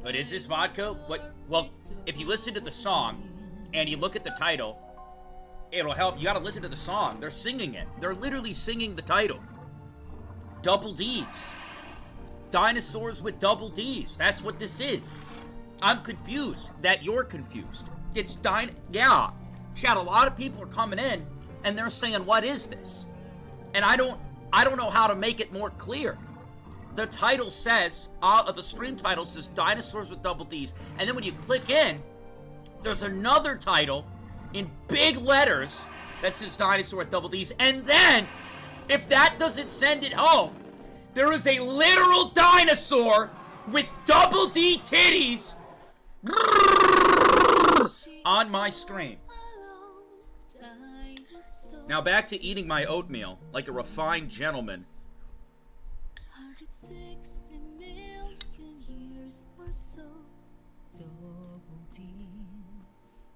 But is this vodka? What? Well, if you listen to the song and you look at the title, it'll help. You gotta listen to the song. They're singing it. They're literally singing the title. Double D's. Dinosaurs with double D's. That's what this is. I'm confused that you're confused. It's yeah. Chat, a lot of people are coming in and they're saying, what is this? And I don't know how to make it more clear. The title says, the stream title says Dinosaurs with double D's. And then when you click in, there's another title in big letters that says Dinosaur with double D's. And then, if that doesn't send it home, there is a literal dinosaur with double D titties on my screen. Now back to eating my oatmeal like a refined gentleman. 160 million years or so, double D's.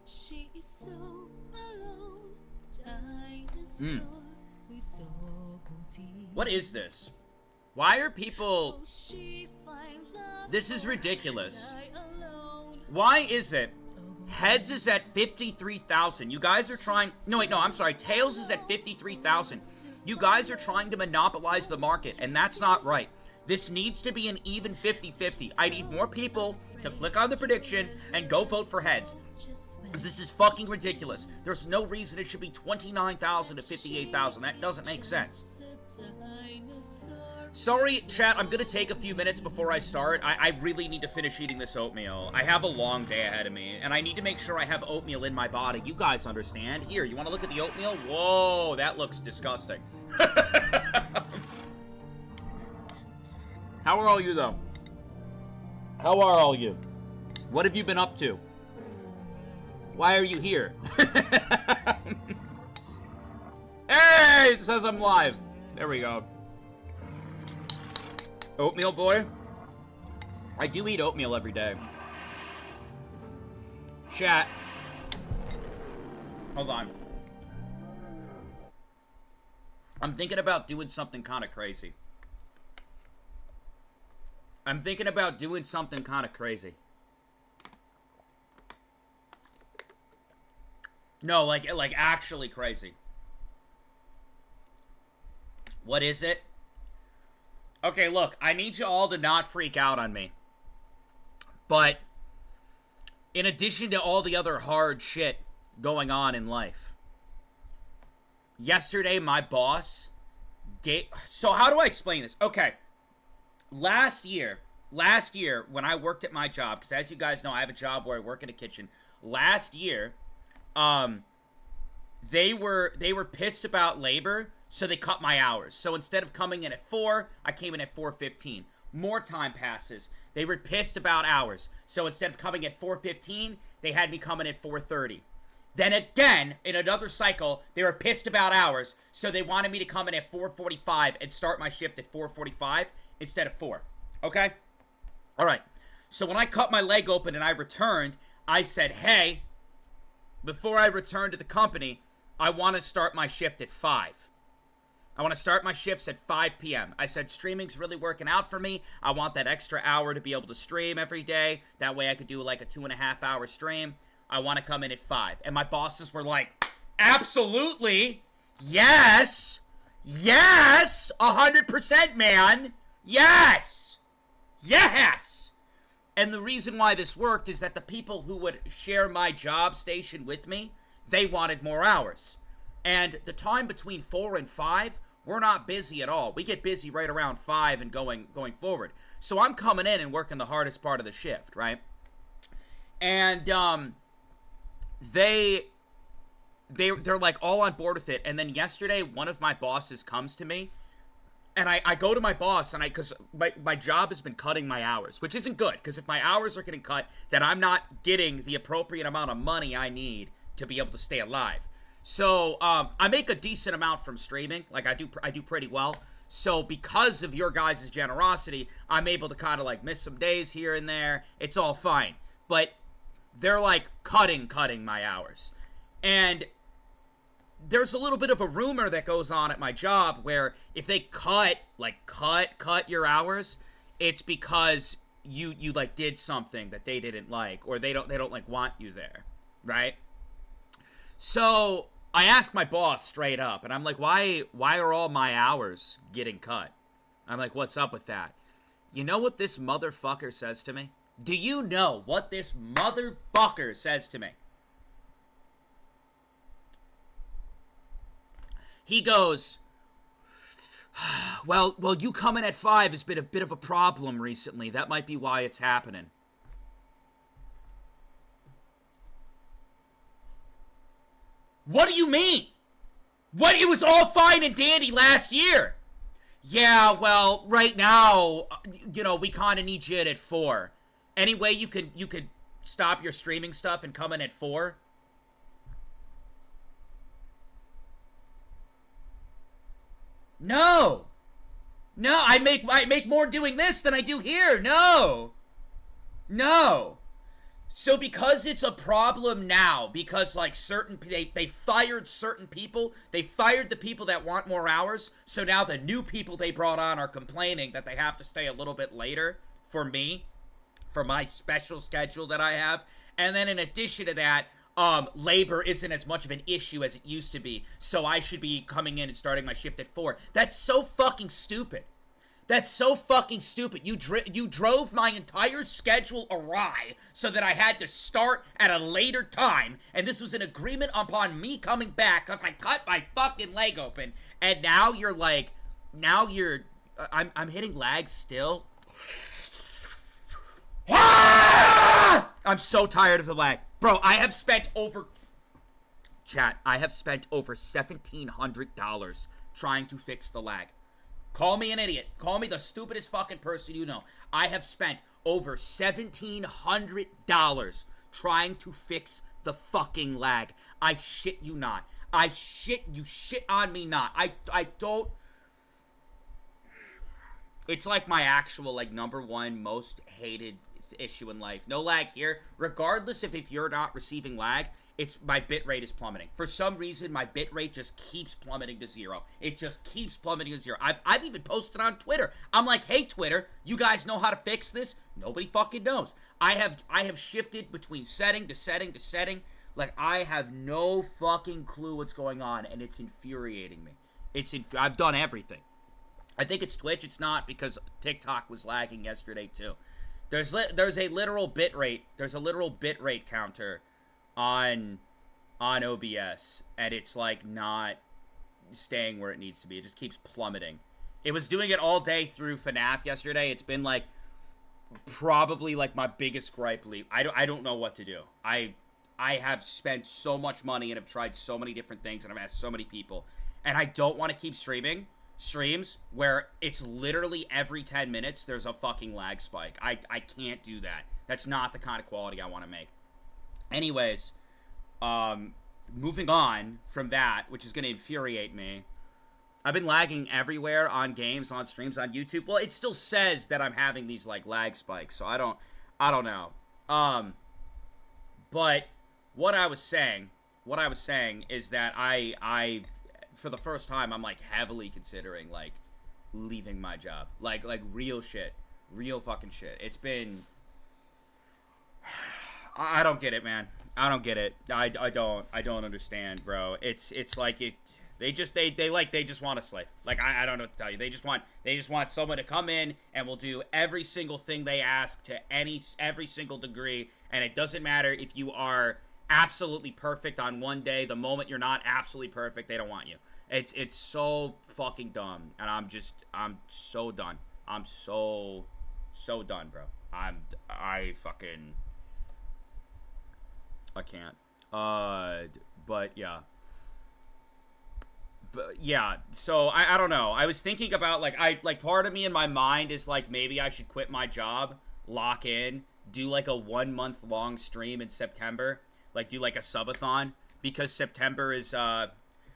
She is so alone, dinosaur with double D's. What is this? Why are people... This is ridiculous. Why is it Heads is at 53,000. You guys are trying... No, wait, no, I'm sorry. Tails is at 53,000. You guys are trying to monopolize the market, and that's not right. This needs to be an even 50-50. I need more people to click on the prediction and go vote for Heads. Because this is fucking ridiculous. There's no reason it should be 29,000 to 58,000. That doesn't make sense. Sorry, chat, I'm gonna take a few minutes before I start. I really need to finish eating this oatmeal. I have a long day ahead of me, and I need to make sure I have oatmeal in my body. You guys understand. Here, you want to look at the oatmeal? Whoa, that looks disgusting. How are all you, though? How are all you? What have you been up to? Why are you here? Hey, it says I'm live. There we go. Oatmeal boy? I do eat oatmeal every day. Chat. Hold on. I'm thinking about doing something kind of crazy. No, like actually crazy. What is it? Okay, look, I need you all to not freak out on me. But in addition to all the other hard shit going on in life, yesterday my boss gave... So how do I explain this? Okay, last year when I worked at my job, because as you guys know, I have a job where I work in a kitchen. Last year, they were pissed about labor, so they cut my hours. So instead of coming in at 4, I came in at 4:15. More time passes. They were pissed about hours. So instead of coming at 4:15, they had me coming at 4:30. Then again, in another cycle, they were pissed about hours. So they wanted me to come in at 4:45 and start my shift at 4:45 instead of 4. Okay? All right. So when I cut my leg open and I returned, I said, hey, before I return to the company, I want to start my shift at 5. I want to start my shifts at 5 p.m. I said, streaming's really working out for me. I want that extra hour to be able to stream every day. That way I could do like a 2.5-hour stream. I want to come in at 5. And my bosses were like, absolutely. Yes. Yes. 100%, man. Yes. Yes. And the reason why this worked is that the people who would share my job station with me, they wanted more hours. And the time between 4 and 5, we're not busy at all. We get busy right around 5 and going forward. So I'm coming in and working the hardest part of the shift, right? And they're like all on board with it. And then yesterday, one of my bosses comes to me, and I go to my boss, and because my job has been cutting my hours, which isn't good, because if my hours are getting cut, then I'm not getting the appropriate amount of money I need to be able to stay alive. So, I make a decent amount from streaming. Like, I do pretty well. So, because of your guys' generosity, I'm able to kind of, like, miss some days here and there. It's all fine. But they're, like, cutting my hours. And there's a little bit of a rumor that goes on at my job where if they cut your hours, it's because you like did something that they didn't like, or they don't like want you there, right? So I asked my boss straight up, and I'm like, why are all my hours getting cut? I'm like, what's up with that? You know what this motherfucker says to me? Do you know what this motherfucker says to me? He goes, well, you coming at 5 has been a bit of a problem recently. That might be why it's happening. What do you mean? What? It was all fine and dandy last year. Yeah, well, right now, you know, we kind of need you in at 4. Anyway, you could stop your streaming stuff and come in at 4. No, I make more doing this than I do here. No. So because it's a problem now, because like they fired certain people, they fired the people that want more hours. So now the new people they brought on are complaining that they have to stay a little bit later for me, for my special schedule that I have. And then in addition to that, labor isn't as much of an issue as it used to be, so I should be coming in and starting my shift at 4. That's so fucking stupid. That's so fucking stupid. You drove my entire schedule awry so that I had to start at a later time, and this was an agreement upon me coming back because I cut my fucking leg open, and now you're like, I'm hitting lag still. I'm so tired of the lag. Bro, I have spent over $1,700 trying to fix the lag. Call me an idiot. Call me the stupidest fucking person you know. I have spent over $1,700 trying to fix the fucking lag. I shit you not. You shit on me not. I don't... It's like my actual, like, #1 most hated issue in life. No lag here. Regardless if you're not receiving lag, it's my bitrate is plummeting. For some reason, my bitrate just keeps plummeting to 0. It just keeps plummeting to 0. I've even posted on Twitter. I'm like, hey Twitter, you guys know how to fix this? Nobody fucking knows. I have shifted between setting to setting to setting. Like, I have no fucking clue what's going on, and it's infuriating me. I've done everything. I think it's Twitch. It's not, because TikTok was lagging yesterday too. There's a literal bitrate. There's a literal bitrate counter on OBS, and it's like not staying where it needs to be. It just keeps plummeting. It was doing it all day through FNAF yesterday. It's been like probably like my biggest gripe leap. I don't know what to do. I have spent so much money and have tried so many different things, and I've asked so many people, and I don't want to keep streams where it's literally every 10 minutes there's a fucking lag spike. I can't do that. That's not the kind of quality I want to make. Anyways, moving on from that, which is going to infuriate me. I've been lagging everywhere on games, on streams, on YouTube. Well, it still says that I'm having these like lag spikes, so I don't know. But what I was saying is that I for the first time, I'm like heavily considering like leaving my job, like real shit, real fucking shit. It's been, I don't get it, man. I don't get it. I don't understand, bro. It's like they just want a slave. Like I don't know what to tell you. They just want someone to come in and will do every single thing they ask to every single degree, and it doesn't matter if you are absolutely perfect on one day. The moment you're not absolutely perfect, they don't want you. It's so fucking dumb, and I'm so done. I'm so done, bro. I can't. But yeah. So I don't know. I was thinking about like part of me in my mind is like maybe I should quit my job, lock in, do like a 1 month long stream in September, like do like a subathon, because September is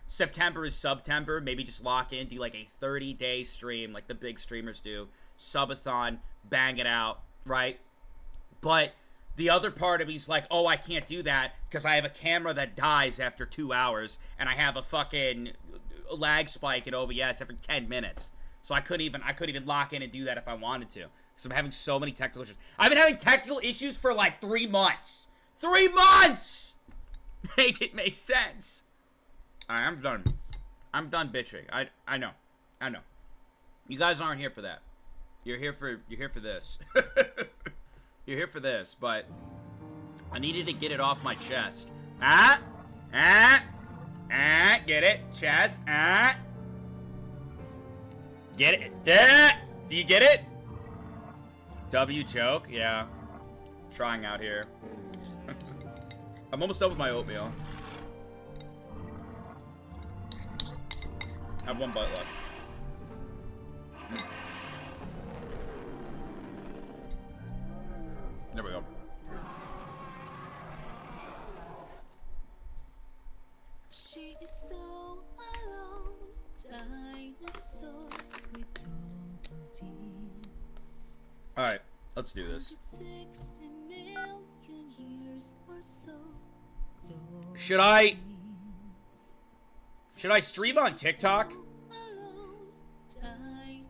Subtember. Maybe just lock in, do like a 30-day stream like the big streamers do, subathon, bang it out, right? But the other part of me's like, oh, I can't do that because I have a camera that dies after 2 hours, and I have a fucking lag spike in OBS every 10 minutes. So I couldn't even lock in and do that if I wanted to. Because I'm having so many technical issues. I've been having technical issues for like 3 months. 3 months! Make it make sense. Alright, I'm done. I'm done bitching. I know. I know. You guys aren't here for that. You're here for this. You're here for this, but I needed to get it off my chest. Get it? Chest. Get it? Do you get it? W joke? Yeah. Trying out here. I'm almost done with my oatmeal. I have 1 bite left. There we go. She is so alone, dinosaur with double D's. Alright, let's do this. 160 million years or so. Should I stream on TikTok?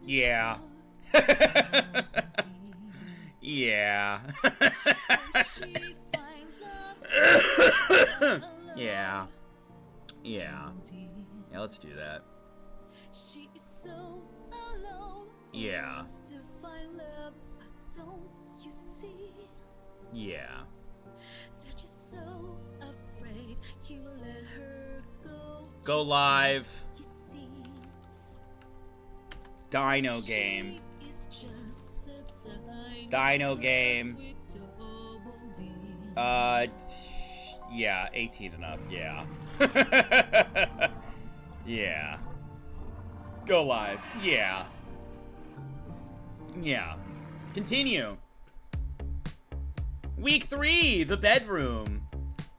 Yeah. Yeah. Yeah. Yeah. Yeah, let's do that. Yeah. Yeah. Go live. Dino game. Dino game. Yeah, 18 and up, yeah. Yeah. Go live, yeah. Yeah. Continue. Week 3, the bedroom.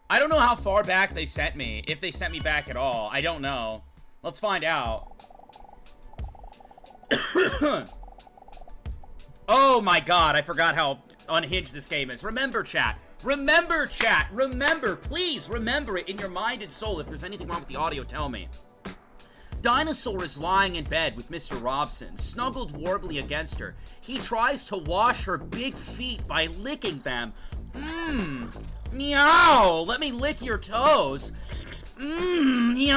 I don't know how far back they sent me. If they sent me back at all. I don't know. Let's find out. Oh my god, I forgot how unhinged this game is. Remember, chat. Remember, chat. Remember. Please remember it in your mind and soul. If there's anything wrong with the audio, tell me. Dinosaur is lying in bed with Mr. Robson, snuggled warmly against her. He tries to wash her big feet by licking them. Meow. Let me lick your toes. Yum.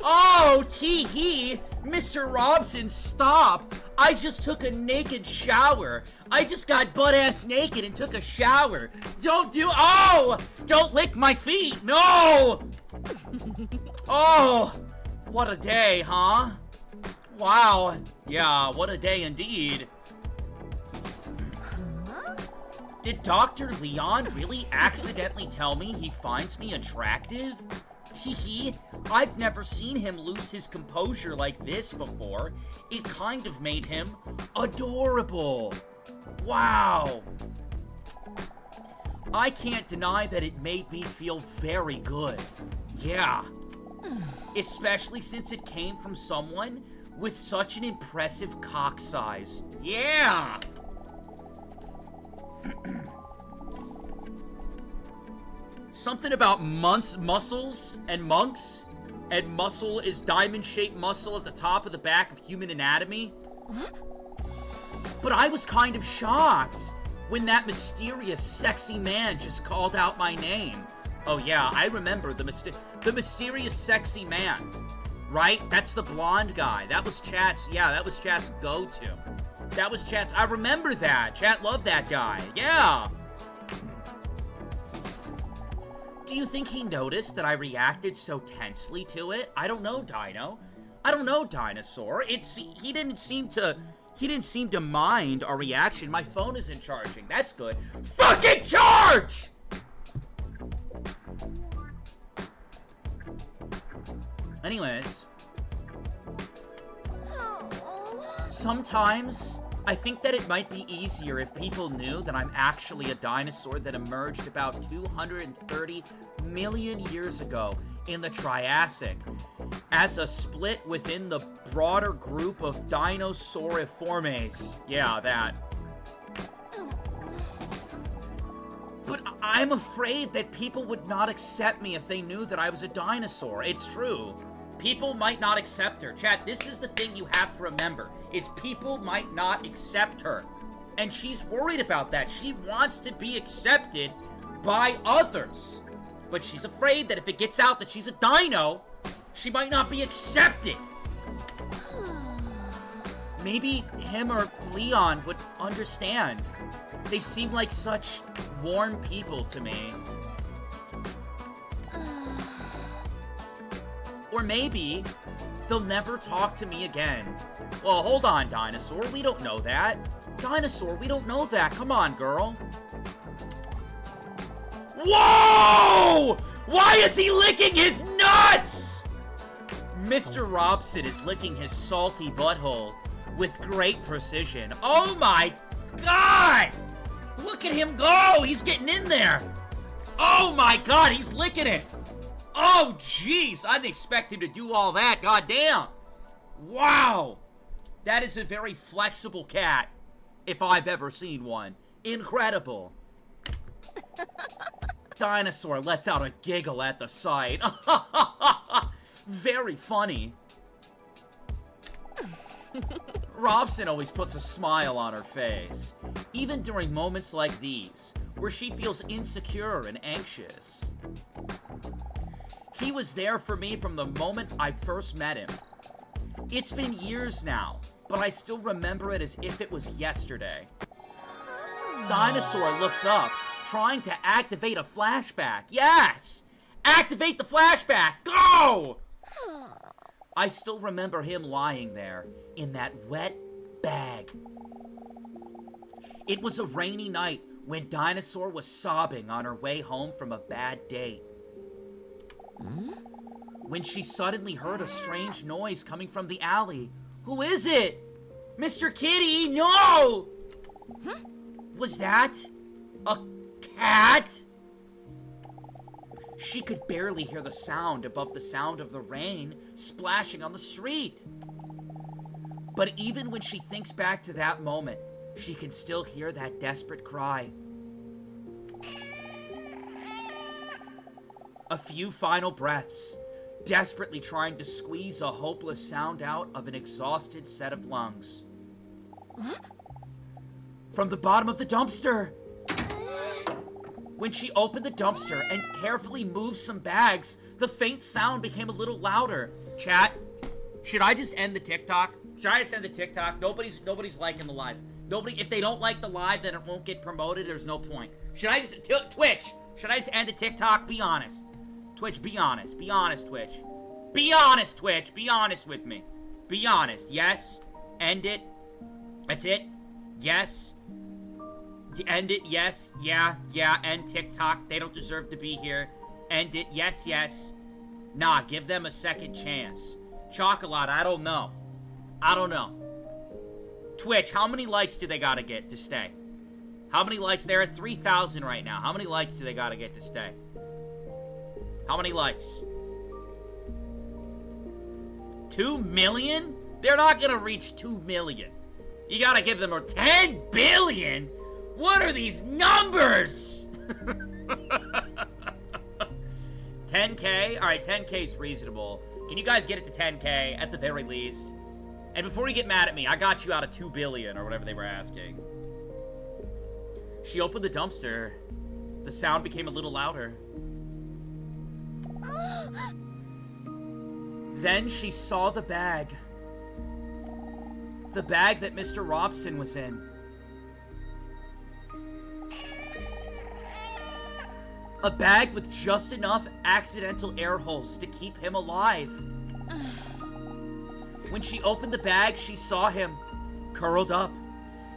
Oh, tee-hee. Mr. Robson, stop. I just took a naked shower. I just got butt-ass naked and took a shower. Oh! Don't lick my feet. No! Oh, what a day, huh? Wow. Yeah, what a day indeed. Did Dr. Leon really accidentally tell me he finds me attractive? Teehee, I've never seen him lose his composure like this before. It kind of made him adorable. Wow. I can't deny that it made me feel very good. Yeah. Especially since it came from someone with such an impressive cock size. Yeah. Something about muscles and monks, and muscle is diamond-shaped muscle at the top of the back of human anatomy. But I was kind of shocked when that mysterious, sexy man just called out my name. Oh yeah, I remember the mysterious, sexy man, right? That's the blonde guy. That was Chat's, yeah, that was Chat's go-to. That was Chat's, I remember that. Chat loved that guy, yeah. Do you think he noticed that I reacted so tensely to it? I don't know, Dino. I don't know, Dinosaur. He didn't seem to mind our reaction. My phone isn't charging. That's good. Fucking charge! Anyways. Sometimes I think that it might be easier if people knew that I'm actually a dinosaur that emerged about 230 million years ago in the Triassic as a split within the broader group of Dinosauriformes. Yeah, that. But I'm afraid that people would not accept me if they knew that I was a dinosaur. It's true. People might not accept her. Chat, this is the thing you have to remember, is people might not accept her. And she's worried about that. She wants to be accepted by others. But she's afraid that if it gets out that she's a dino, she might not be accepted. Maybe him or Leon would understand. They seem like such warm people to me. Or maybe they'll never talk to me again. Well, hold on, Dinosaur. We don't know that. Dinosaur, we don't know that. Come on, girl. Whoa! Why is he licking his nuts? Mr. Robson is licking his salty butthole with great precision. Oh my God! Look at him go! He's getting in there! Oh my God, he's licking it! Oh jeez, I didn't expect him to do all that, goddamn! Wow! That is a very flexible cat, if I've ever seen one. Incredible. Dinosaur lets out a giggle at the sight. Very funny. Robson always puts a smile on her face, even during moments like these, where she feels insecure and anxious. He was there for me from the moment I first met him. It's been years now, but I still remember it as if it was yesterday. Dinosaur looks up, trying to activate a flashback. Yes! Activate the flashback! Go! I still remember him lying there in that wet bag. It was a rainy night when Dinosaur was sobbing on her way home from a bad date. When she suddenly heard a strange noise coming from the alley. Who is it? Mr. Kitty, no! Was that a cat? She could barely hear the sound above the sound of the rain splashing on the street. But even when she thinks back to that moment, she can still hear that desperate cry. A few final breaths, desperately trying to squeeze a hopeless sound out of an exhausted set of lungs. From the bottom of the dumpster! When she opened the dumpster and carefully moved some bags, the faint sound became a little louder. Chat, should I just end the TikTok? Should I just end the TikTok? Nobody's liking the live. Nobody, if they don't like the live, then it won't get promoted. There's no point. Should I just, Twitch, should I just end the TikTok? Be honest. Twitch, be honest. Be honest, Twitch. Be honest, Twitch. Be honest with me. Be honest. Yes. End it. That's it. Yes. End it, yes, yeah, end TikTok. They don't deserve to be here. End it, yes. Nah, give them a second chance. Chocolate, I don't know. Twitch, how many likes do they gotta get to stay? How many likes? They're at 3,000 right now. How many likes do they gotta get to stay? How many likes? 2 million? They're not gonna reach 2 million. You gotta give them a 10 billion? What are these numbers? 10K? Alright, 10K is reasonable. Can you guys get it to 10K at the very least? And before you get mad at me, I got you out of 2 billion or whatever they were asking. She opened the dumpster. The sound became a little louder. Then she saw the bag. The bag that Mr. Robson was in. A bag with just enough accidental air holes to keep him alive. When she opened the bag, she saw him curled up,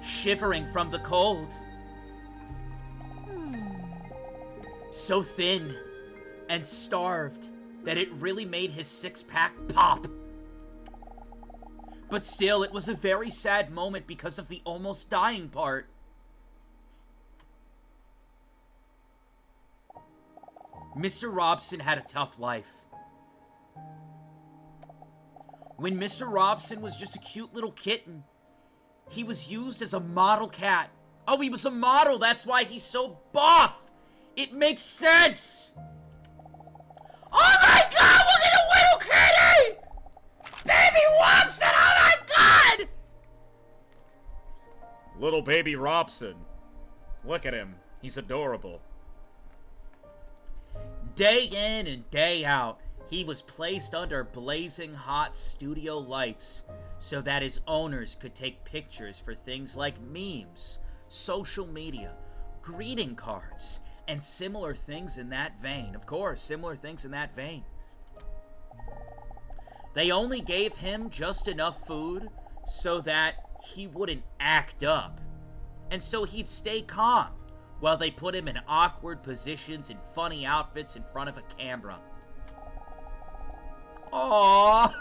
shivering from the cold. So thin and starved that it really made his six-pack pop. But still, it was a very sad moment because of the almost dying part. Mr. Robson had a tough life. When Mr. Robson was just a cute little kitten, he was used as a model cat. Oh, he was a model, that's why he's so buff! It makes sense! Oh my god, look at the little kitty! Little baby Robson. Look at him. He's adorable. Day in and day out, he was placed under blazing hot studio lights so that his owners could take pictures for things like memes, social media, greeting cards, and similar things in that vein. Of course, similar things in that vein. They only gave him just enough food so that he wouldn't act up. And so he'd stay calm while they put him in awkward positions in funny outfits in front of a camera. Aww.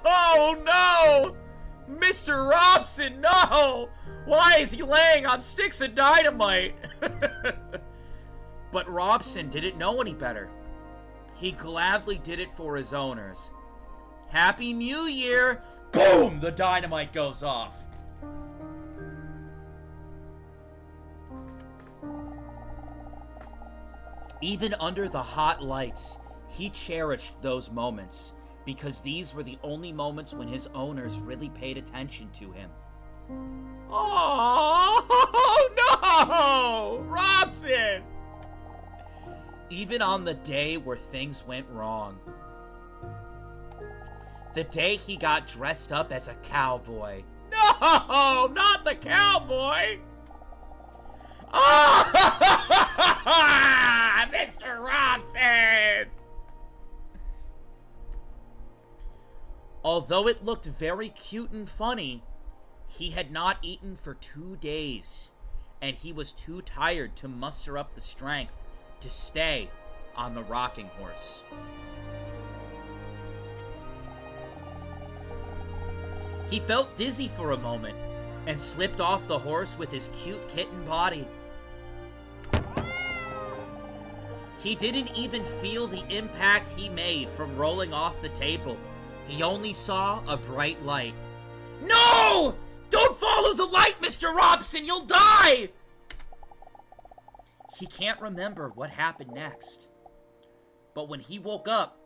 Oh no! Mr. Robson, no! Why is he laying on sticks of dynamite? But Robson didn't know any better. He gladly did it for his owners. Happy New Year! Boom! The dynamite goes off. Even under the hot lights, he cherished those moments because these were the only moments when his owners really paid attention to him. Oh no! Robson! Even on the day where things went wrong. The day he got dressed up as a cowboy. No! Not the cowboy! Oh! Mr. Robson! Although it looked very cute and funny, he had not eaten for 2 days, and he was too tired to muster up the strength to stay on the rocking horse. He felt dizzy for a moment and slipped off the horse with his cute kitten body. He didn't even feel the impact he made from rolling off the table. He only saw a bright light. No! Don't follow the light, Mr. Robson! You'll die! He can't remember what happened next. But when he woke up,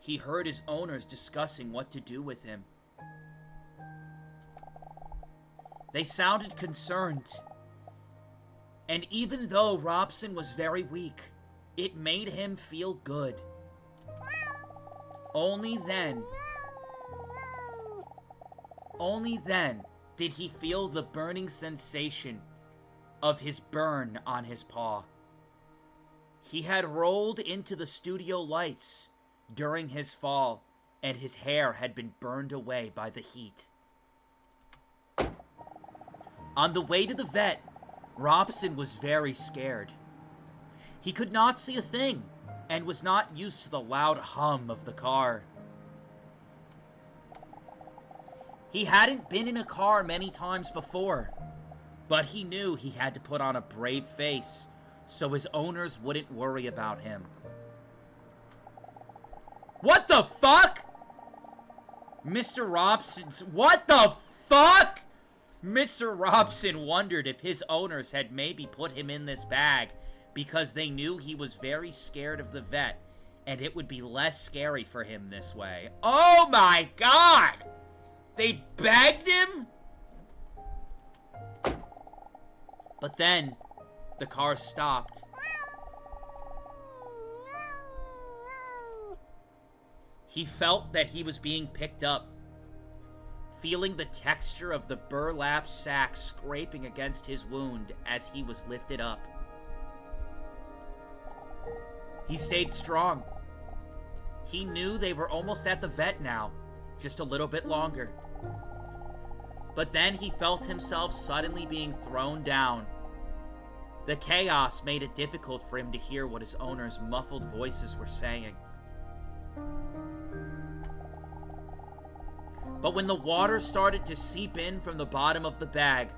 he heard his owners discussing what to do with him. They sounded concerned. And even though Robson was very weak, it made him feel good. Only then did he feel the burning sensation of his burn on his paw. He had rolled into the studio lights during his fall, and his hair had been burned away by the heat. On the way to the vet, Robson was very scared. He could not see a thing, and was not used to the loud hum of the car. He hadn't been in a car many times before, but he knew he had to put on a brave face so his owners wouldn't worry about him. What the fuck? Mr. Robson's... What the fuck? Mr. Robson wondered if his owners had maybe put him in this bag because they knew he was very scared of the vet and it would be less scary for him this way. Oh my god! They bagged him? But then, the car stopped. He felt that he was being picked up, feeling the texture of the burlap sack scraping against his wound as he was lifted up. He stayed strong. He knew they were almost at the vet now, just a little bit longer. But then he felt himself suddenly being thrown down. The chaos made it difficult for him to hear what his owners' muffled voices were saying. But when the water started to seep in from the bottom of the bag,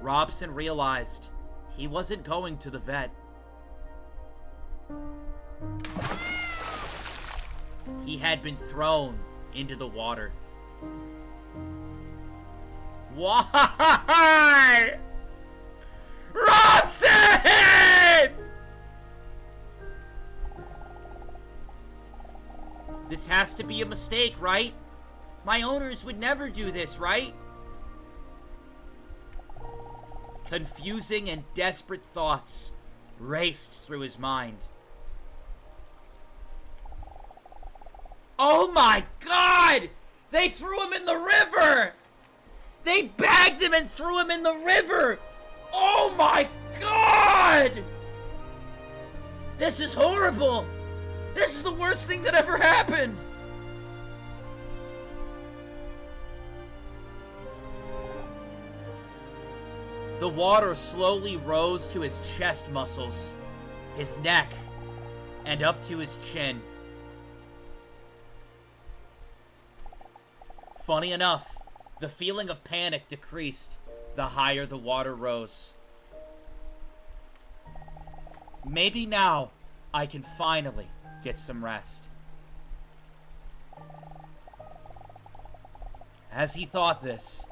Robson realized he wasn't going to the vet. He had been thrown into the water. Why? Robson! This has to be a mistake, right? My owners would never do this, right? Confusing and desperate thoughts raced through his mind. Oh my God! They threw him in the river! They bagged him and threw him in the river! Oh my God! This is horrible! This is the worst thing that ever happened! The water slowly rose to his chest muscles, his neck, and up to his chin. Funny enough, the feeling of panic decreased the higher the water rose. Maybe now I can finally get some rest. As he thought this,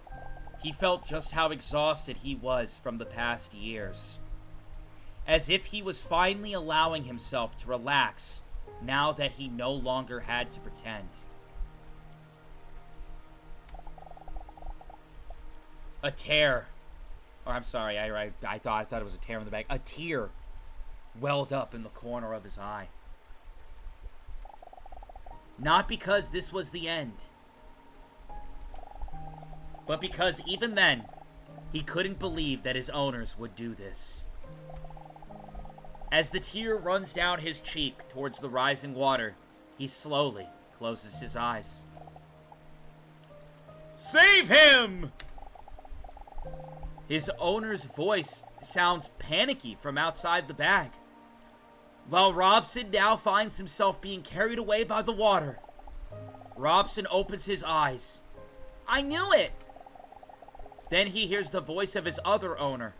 he felt just how exhausted he was from the past years. As if he was finally allowing himself to relax now that he no longer had to pretend. A tear. Or I'm sorry, I thought it was a tear in the back. A tear welled up in the corner of his eye. Not because this was the end, but because even then, he couldn't believe that his owners would do this. As the tear runs down his cheek towards the rising water, he slowly closes his eyes. Save him! His owner's voice sounds panicky from outside the bag, while Robson now finds himself being carried away by the water. Robson opens his eyes. I knew it! Then he hears the voice of his other owner.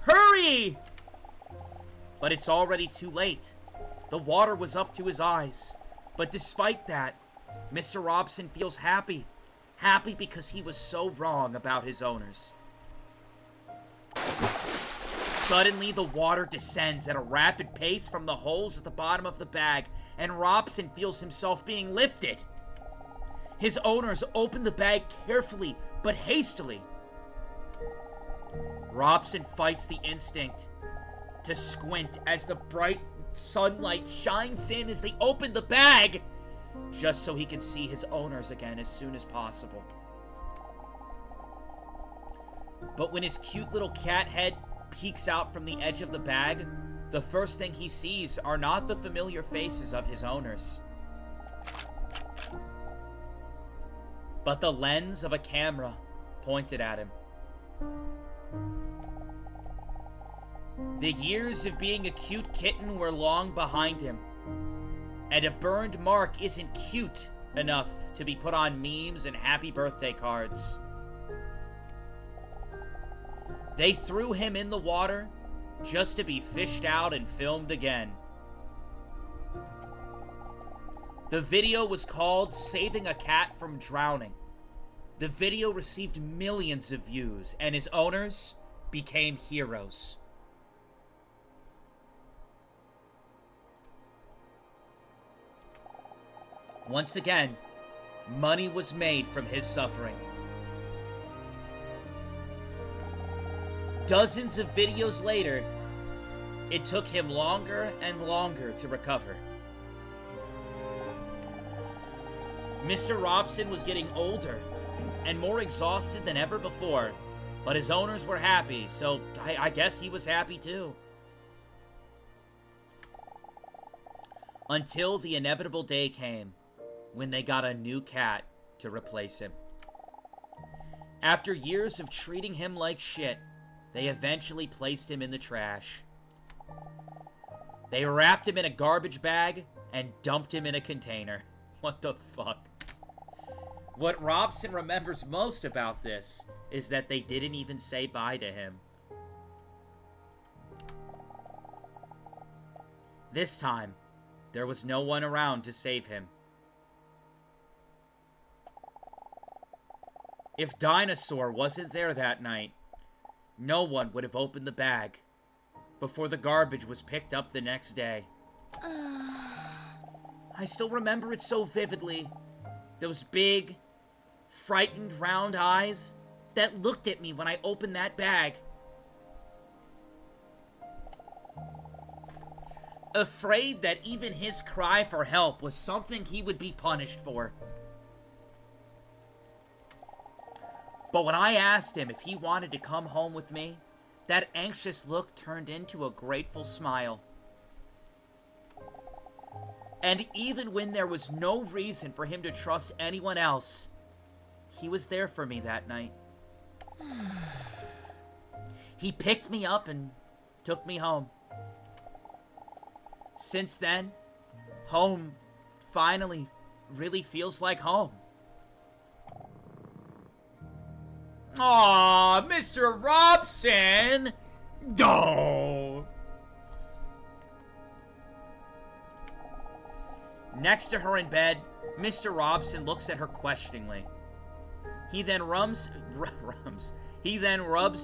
Hurry! But it's already too late. The water was up to his eyes. But despite that, Mr. Robson feels happy. Happy because he was so wrong about his owners. Suddenly, the water descends at a rapid pace from the holes at the bottom of the bag, and Robson feels himself being lifted. His owners open the bag carefully, but hastily. Robson fights the instinct to squint as the bright sunlight shines in as they open the bag, just so he can see his owners again as soon as possible. But when his cute little cat head peeks out from the edge of the bag, the first thing he sees are not the familiar faces of his owners, but the lens of a camera pointed at him. The years of being a cute kitten were long behind him, and a burned mark isn't cute enough to be put on memes and happy birthday cards. They threw him in the water just to be fished out and filmed again. The video was called Saving a Cat from Drowning. The video received millions of views, and his owners became heroes. Once again, money was made from his suffering. Dozens of videos later, it took him longer and longer to recover. Mr. Robson was getting older and more exhausted than ever before, but his owners were happy, so I guess he was happy too. Until the inevitable day came when they got a new cat to replace him. After years of treating him like shit, they eventually placed him in the trash. They wrapped him in a garbage bag and dumped him in a container. What the fuck? What Robson remembers most about this is that they didn't even say bye to him. This time, there was no one around to save him. If Dinosaur wasn't there that night, no one would have opened the bag before the garbage was picked up the next day. I still remember it so vividly. Those big, frightened round eyes that looked at me when I opened that bag. afraid that even his cry for help was something he would be punished for. But when I asked him if he wanted to come home with me, that anxious look turned into a grateful smile. And even when there was no reason for him to trust anyone else, he was there for me that night. He picked me up and took me home. Since then, home finally really feels like home. Aw, Mr. Robson! No! Next to her in bed, Mr. Robson looks at her questioningly. He then rubs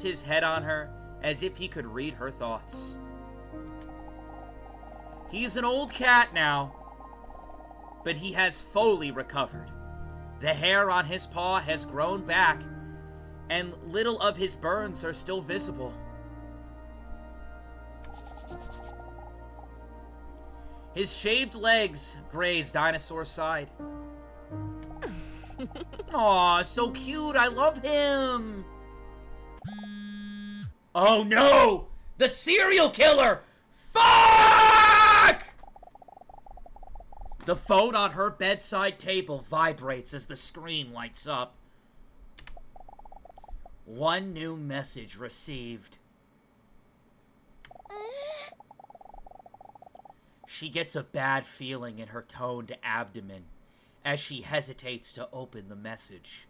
his head on her as if he could read her thoughts. He's an old cat now, but he has fully recovered. The hair on his paw has grown back, and little of his burns are still visible. His shaved legs graze Dinosaur's side. Aw, so cute, I love him! Oh no! The serial killer! Fuck! The phone on her bedside table vibrates as the screen lights up. One new message received. She gets a bad feeling in her toned abdomen as she hesitates to open the message.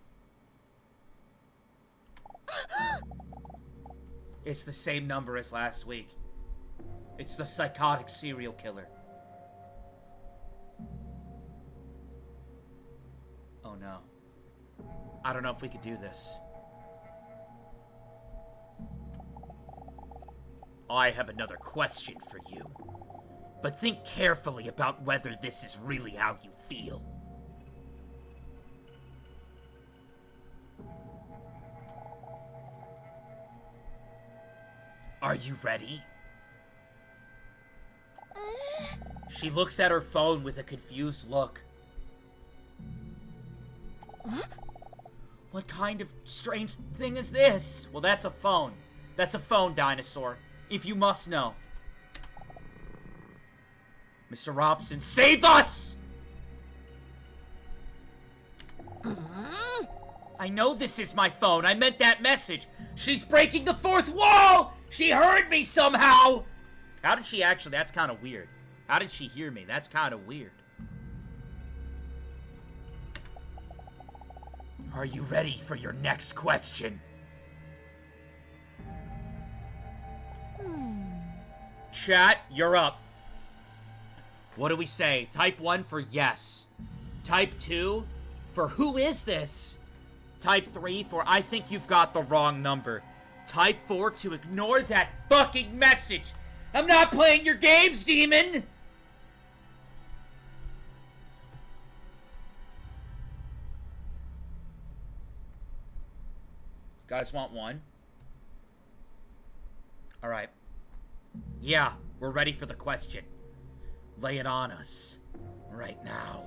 It's the same number as last week. It's the psychotic serial killer. Oh no. I don't know if we could do this. I have another question for you. But think carefully about whether this is really how you feel. Are you ready? She looks at her phone with a confused look. What kind of strange thing is this? Well, that's a phone. That's a phone, Dinosaur. If you must know. Mr. Robson, save us! I know this is my phone. I meant that message. She's breaking the fourth wall! She heard me somehow! How did she actually? That's kind of weird. How did she hear me? That's kind of weird. Are you ready for your next question? Chat, you're up. What do we say? Type 1 for yes. Type 2 for who is this? Type 3 for I think you've got the wrong number. Type 4 to ignore that fucking message. I'm not playing your games, demon! Guys want one? Alright. Yeah, we're ready for the question. Lay it on us. Right now.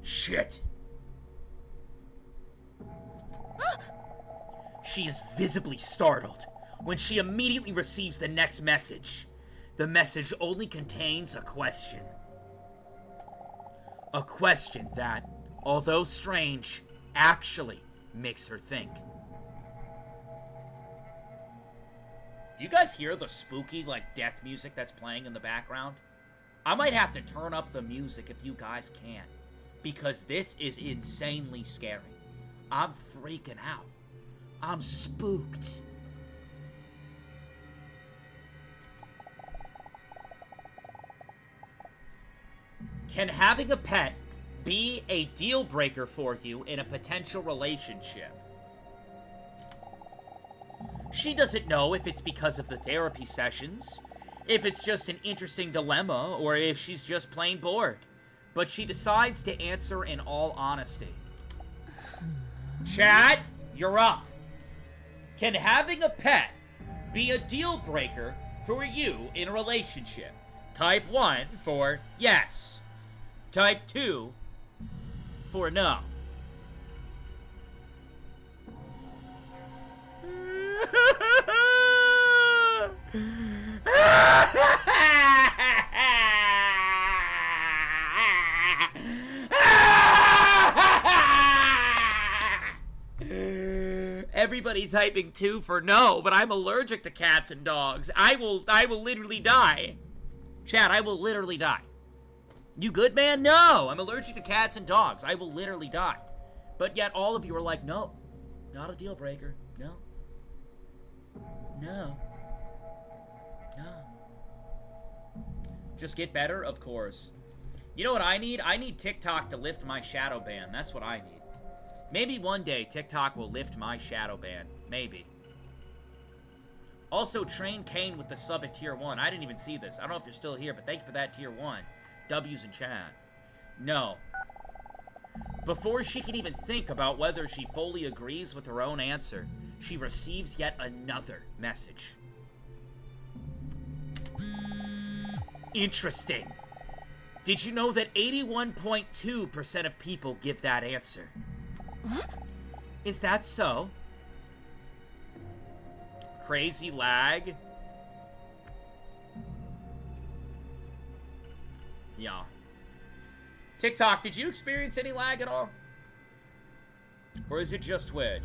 Shit. She is visibly startled when she immediately receives the next message. The message only contains a question. A question that, although strange, actually makes her think. Do you guys hear the spooky, like, death music that's playing in the background? I might have to turn up the music if you guys can, because this is insanely scary. I'm freaking out. I'm spooked. Can having a pet be a deal breaker for you in a potential relationship? She doesn't know if it's because of the therapy sessions, if it's just an interesting dilemma, or if she's just plain bored. But she decides to answer in all honesty. Chat, you're up. Can having a pet be a deal breaker for you in a relationship? Type 1 for yes. Type 2 for no. Everybody typing 2 for no, but I'm allergic to cats and dogs. I will literally die. Chat, I will literally die. You good, man? No, I'm allergic to cats and dogs. I will literally die. But yet all of you are like, no, not a deal breaker. No. No. No. Just get better? Of course. You know what I need? I need TikTok to lift my shadow ban. That's what I need. Maybe one day TikTok will lift my shadow ban. Maybe. Also, Train Kane with the sub at tier 1. I didn't even see this. I don't know if you're still here, but thank you for that tier 1. W's in chat. No. Before she can even think about whether she fully agrees with her own answer, she receives yet another message. Interesting. Did you know that 81.2% of people give that answer? Huh? Is that so? Crazy lag? Yeah. TikTok, did you experience any lag at all? Or is it just Twitch?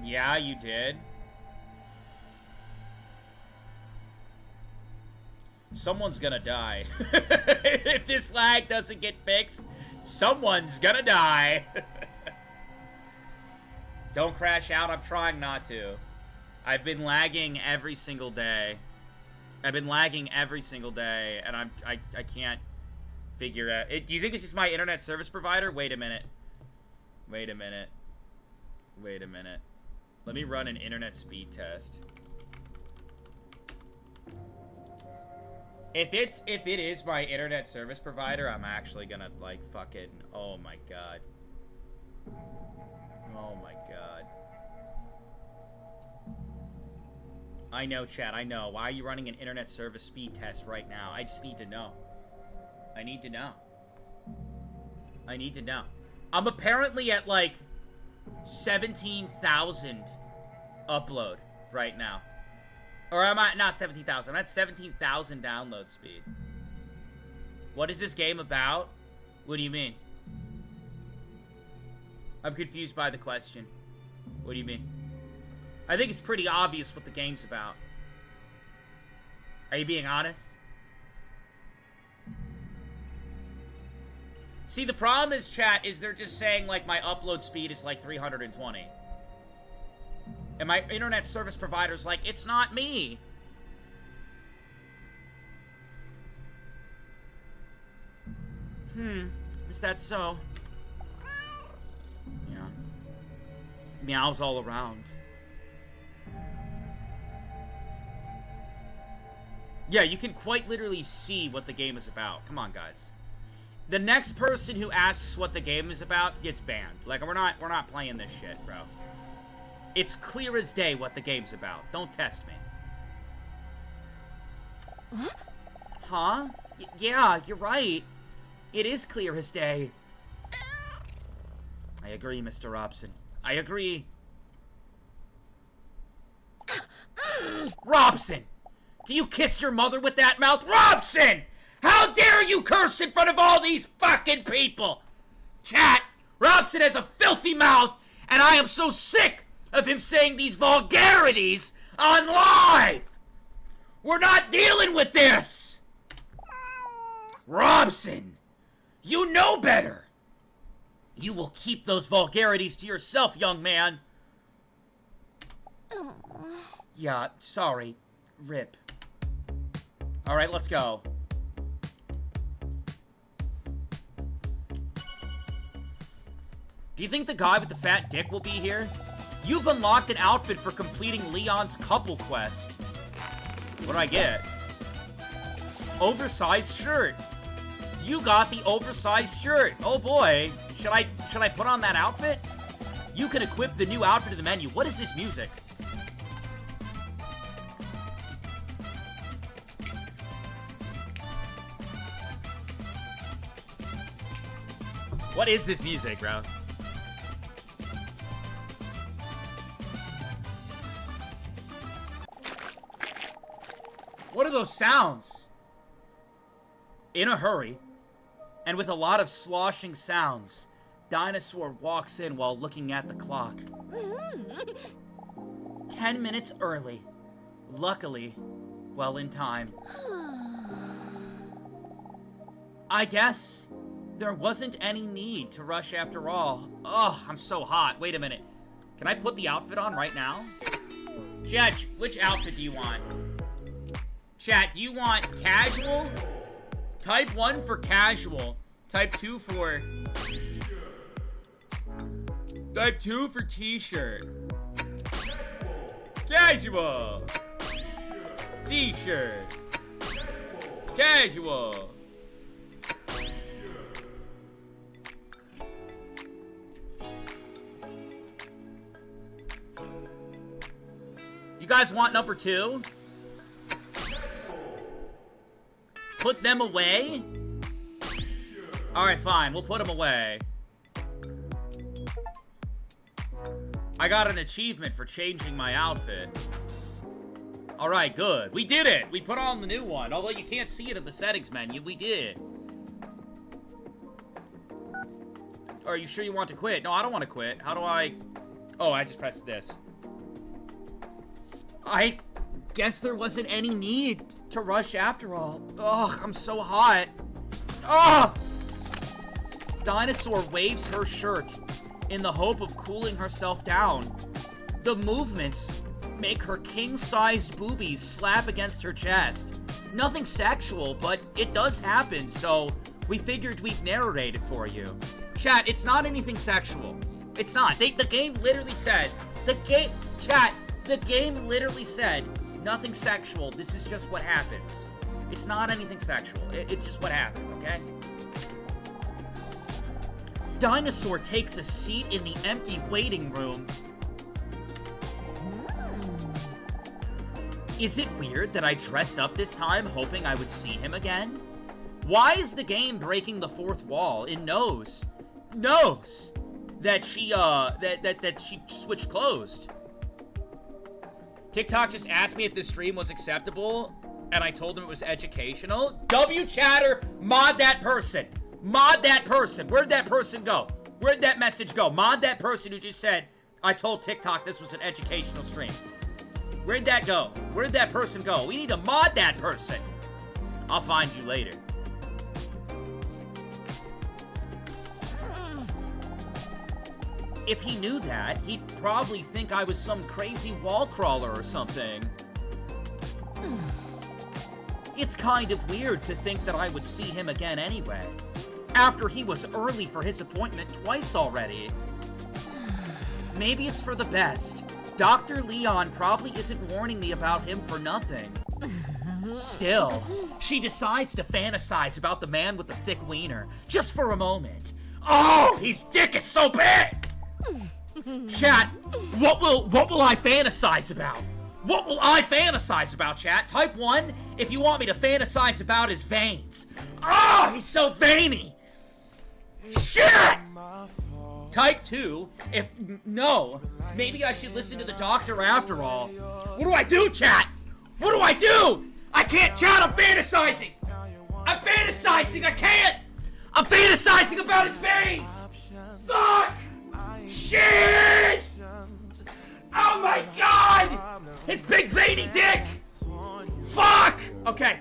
Yeah, you did. Someone's gonna die. If this lag doesn't get fixed, someone's gonna die. Don't crash out. I'm trying not to. I've been lagging every single day. I've been lagging every single day, and I can't figure out. Do you think it's just my internet service provider? Wait a minute. Wait a minute. Wait a minute. Let me run an internet speed test. If it is my internet service provider, I'm actually gonna like fucking, oh my god. Oh my god. I know, chat, I know. Why are you running an internet service speed test right now? I just need to know. I need to know. I need to know. I'm apparently at like 17,000 upload right now. Or am I not 17,000? I'm at 17,000 download speed. What is this game about? What do you mean? I'm confused by the question. What do you mean? I think it's pretty obvious what the game's about. Are you being honest? See, the problem is, chat, is they're just saying, like, my upload speed is, like, 320. And my internet service provider's like, it's not me. Is that so? Yeah. Meows all around. Yeah, you can quite literally see what the game is about. Come on, guys. The next person who asks what the game is about gets banned. Like, we're not playing this shit, bro. It's clear as day what the game's about. Don't test me. Huh? Huh? Yeah, you're right. It is clear as day. I agree, Mr. Robson. I agree. Robson! Do you kiss your mother with that mouth? Robson! How dare you curse in front of all these fucking people? Chat, Robson has a filthy mouth, and I am so sick of him saying these vulgarities on live! We're not dealing with this! Robson, you know better! You will keep those vulgarities to yourself, young man. Yeah, sorry. Rip. Alright, let's go. Do you think the guy with the fat dick will be here? You've unlocked an outfit for completing Leon's couple quest. What do I get? Oversized shirt. You got the oversized shirt. Oh boy. Should I put on that outfit? You can equip the new outfit in the menu. What is this music? What is this music, bro? What are those sounds? In a hurry, and with a lot of sloshing sounds, Dinosaur walks in while looking at the clock. 10 minutes early. Luckily, well in time. I guess there wasn't any need to rush after all. Oh, I'm so hot. Wait a minute. Can I put the outfit on right now? Chat, which outfit do you want? Chat, do you want casual? Type 1 for casual. Type 2 for... Type 2 for t-shirt. Casual. T-shirt. Casual. You guys want number 2? Put them away? Alright, fine. We'll put them away. I got an achievement for changing my outfit. Alright, good. We did it! We put on the new one. Although you can't see it in the settings menu, we did. Are you sure you want to quit? No, I don't want to quit. How do I... Oh, I just pressed this. I guess there wasn't any need to rush after all. Ugh, I'm so hot. Ugh! Dinosaur waves her shirt in the hope of cooling herself down. The movements make her king-sized boobies slap against her chest. Nothing sexual, but it does happen, so we figured we'd narrate it for you. Chat, it's not anything sexual. It's not. The game literally says... Chat, the game literally said, nothing sexual, this is just what happens. It's not anything sexual. It's just what happened, okay? Dinosaur takes a seat in the empty waiting room. Is it weird that I dressed up this time hoping I would see him again? Why is the game breaking the fourth wall? It knows that she switched closed. TikTok just asked me if this stream was acceptable, and I told them it was educational. W-chatter, mod that person. Mod that person. Where'd that person go? Where'd that message go? Mod that person who just said, I told TikTok this was an educational stream. Where'd that go? Where'd that person go? We need to mod that person. I'll find you later. If he knew that, he'd probably think I was some crazy wall crawler or something. It's kind of weird to think that I would see him again anyway, after he was early for his appointment twice already. Maybe it's for the best. Dr. Leon probably isn't warning me about him for nothing. Still, she decides to fantasize about the man with the thick wiener, just for a moment. Oh, his dick is so big! Chat, what will I fantasize about? What will I fantasize about, chat? Type 1 if you want me to fantasize about his veins. Oh, he's so veiny! Shit! Type 2 if... No, maybe I should listen to the doctor after all. What do I do, chat? What do I do? I can't, chat, I'm fantasizing! I'm fantasizing, I can't! I'm fantasizing about his veins! Fuck! Shit! Oh my god! His big veiny dick! Fuck! Okay.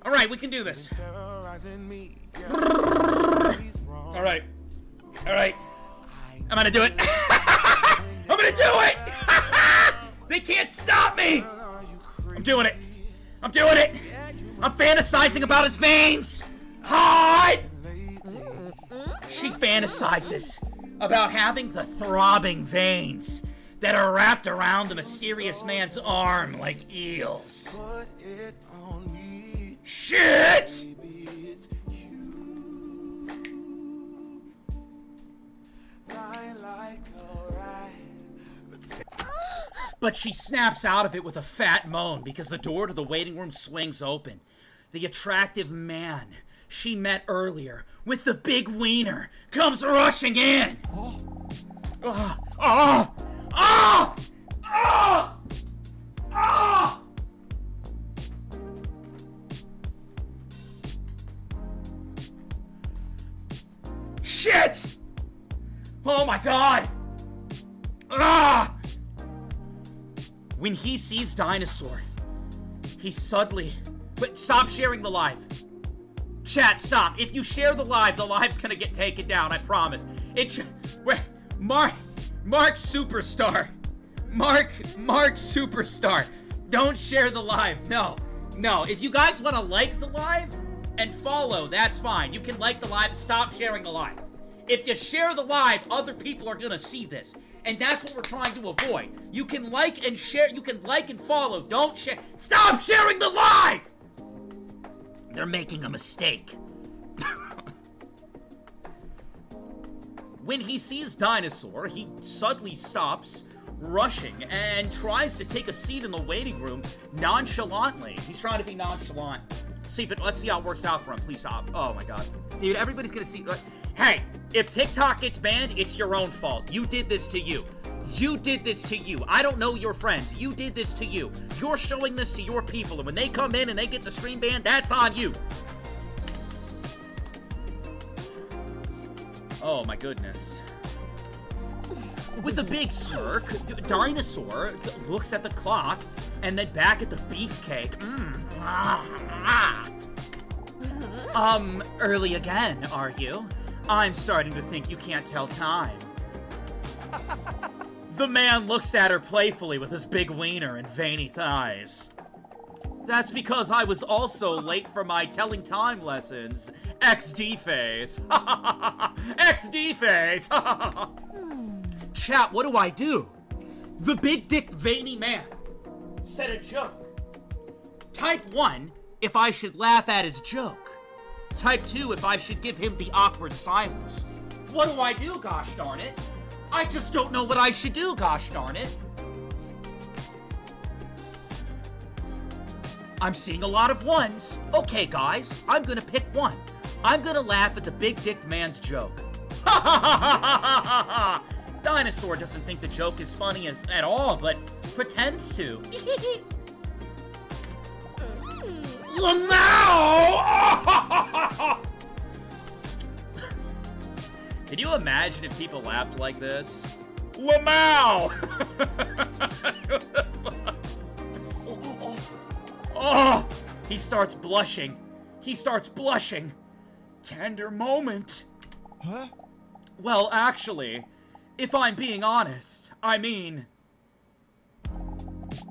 Alright, we can do this. Alright. Alright. I'm gonna do it. I'm gonna do it! They can't stop me! I'm doing it. I'm doing it! I'm fantasizing about his veins! Hide! She fantasizes about having the throbbing veins that are wrapped around the mysterious man's arm like eels. Shit! But she snaps out of it with a fat moan because the door to the waiting room swings open. The attractive man she met earlier with the big wiener comes rushing in. Shit! Oh my god! Ah! When he sees Dinosaur, he suddenly... But stop sharing the live. Chat, stop. If you share the live's gonna get taken down, I promise. Mark Superstar. Mark Superstar. Don't share the live. No. If you guys want to like the live and follow, that's fine. You can like the live, stop sharing the live. If you share the live, other people are gonna see this. And that's what we're trying to avoid. You can like and share, you can like and follow, don't share. Stop sharing the live! They're making a mistake. When he sees Dinosaur, he suddenly stops, rushing, and tries to take a seat in the waiting room nonchalantly. He's trying to be nonchalant. Let's see how it works out for him. Please stop. Oh my god. Dude, everybody's gonna see... Hey, if TikTok gets banned, it's your own fault. You did this to you. You did this to you. I don't know your friends. You did this to you. You're showing this to your people, and when they come in and they get the stream banned, that's on you. Oh my goodness. With a big smirk, Dinosaur looks at the clock and then back at the beefcake. Early again, are you? I'm starting to think you can't tell time. The man looks at her playfully with his big wiener and veiny thighs. That's because I was also late for my telling time lessons. XD face. XD face. Chat, what do I do? The big dick veiny man said a joke. Type 1 if I should laugh at his joke. Type 2 if I should give him the awkward silence. What do I do, gosh darn it? I just don't know what I should do, gosh darn it. I'm seeing a lot of ones. Okay, guys, I'm gonna pick one. I'm gonna laugh at the big dick man's joke. Ha ha ha ha ha ha ha! Dinosaur doesn't think the joke is funny at all, but pretends to. Lamau! Can you imagine if people laughed like this? Lamau! Oh! He starts blushing. He starts blushing. Tender moment. Huh? Well, actually, if I'm being honest, I mean...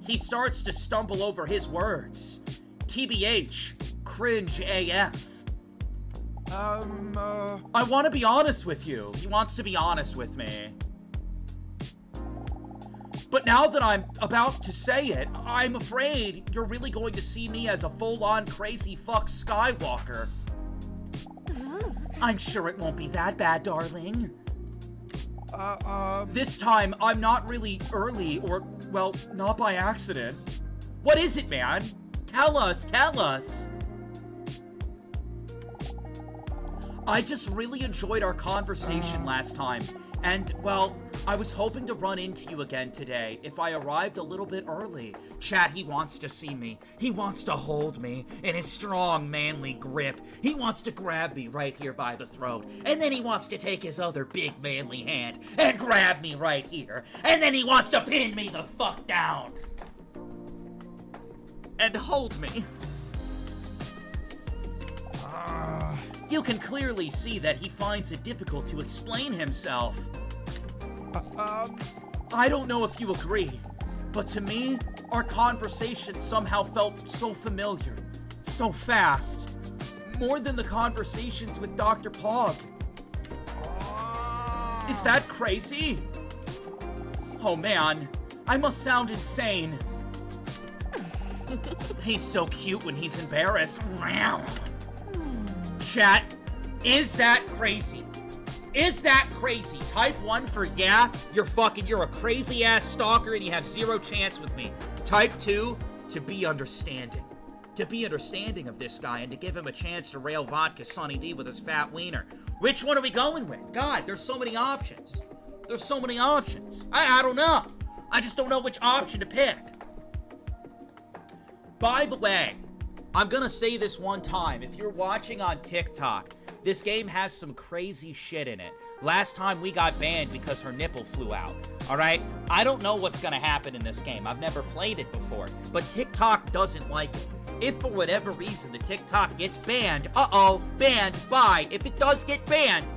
He starts to stumble over his words. TBH, cringe AF. I want to be honest with you. He wants to be honest with me. But now that I'm about to say it, I'm afraid you're really going to see me as a full-on crazy fuck Skywalker. I'm sure it won't be that bad, darling. This time, I'm not really early or, well, not by accident. What is it, man? Tell us, tell us. I just really enjoyed our conversation last time, and, well, I was hoping to run into you again today if I arrived a little bit early. Chat, he wants to see me. He wants to hold me in his strong, manly grip. He wants to grab me right here by the throat, and then he wants to take his other big, manly hand and grab me right here, and then he wants to pin me the fuck down and hold me. You can clearly see that he finds it difficult to explain himself. I don't know if you agree, but to me, our conversation somehow felt so familiar, so fast. More than the conversations with Dr. Pog. Is that crazy? Oh man, I must sound insane. He's so cute when he's embarrassed. Chat, is that crazy? Is that crazy? Type 1 for yeah, you're a crazy ass stalker and you have zero chance with me. Type 2 to be understanding. To be understanding of this guy and to give him a chance to rail VodkaSunnyD with his fat wiener. Which one are we going with? God, there's so many options. There's so many options. I don't know. I just don't know which option to pick. By the way, I'm gonna say this one time. If you're watching on TikTok, this game has some crazy shit in it. Last time we got banned because her nipple flew out. Alright? I don't know what's gonna happen in this game. I've never played it before. But TikTok doesn't like it. If for whatever reason the TikTok gets banned, banned, bye. If it does get banned,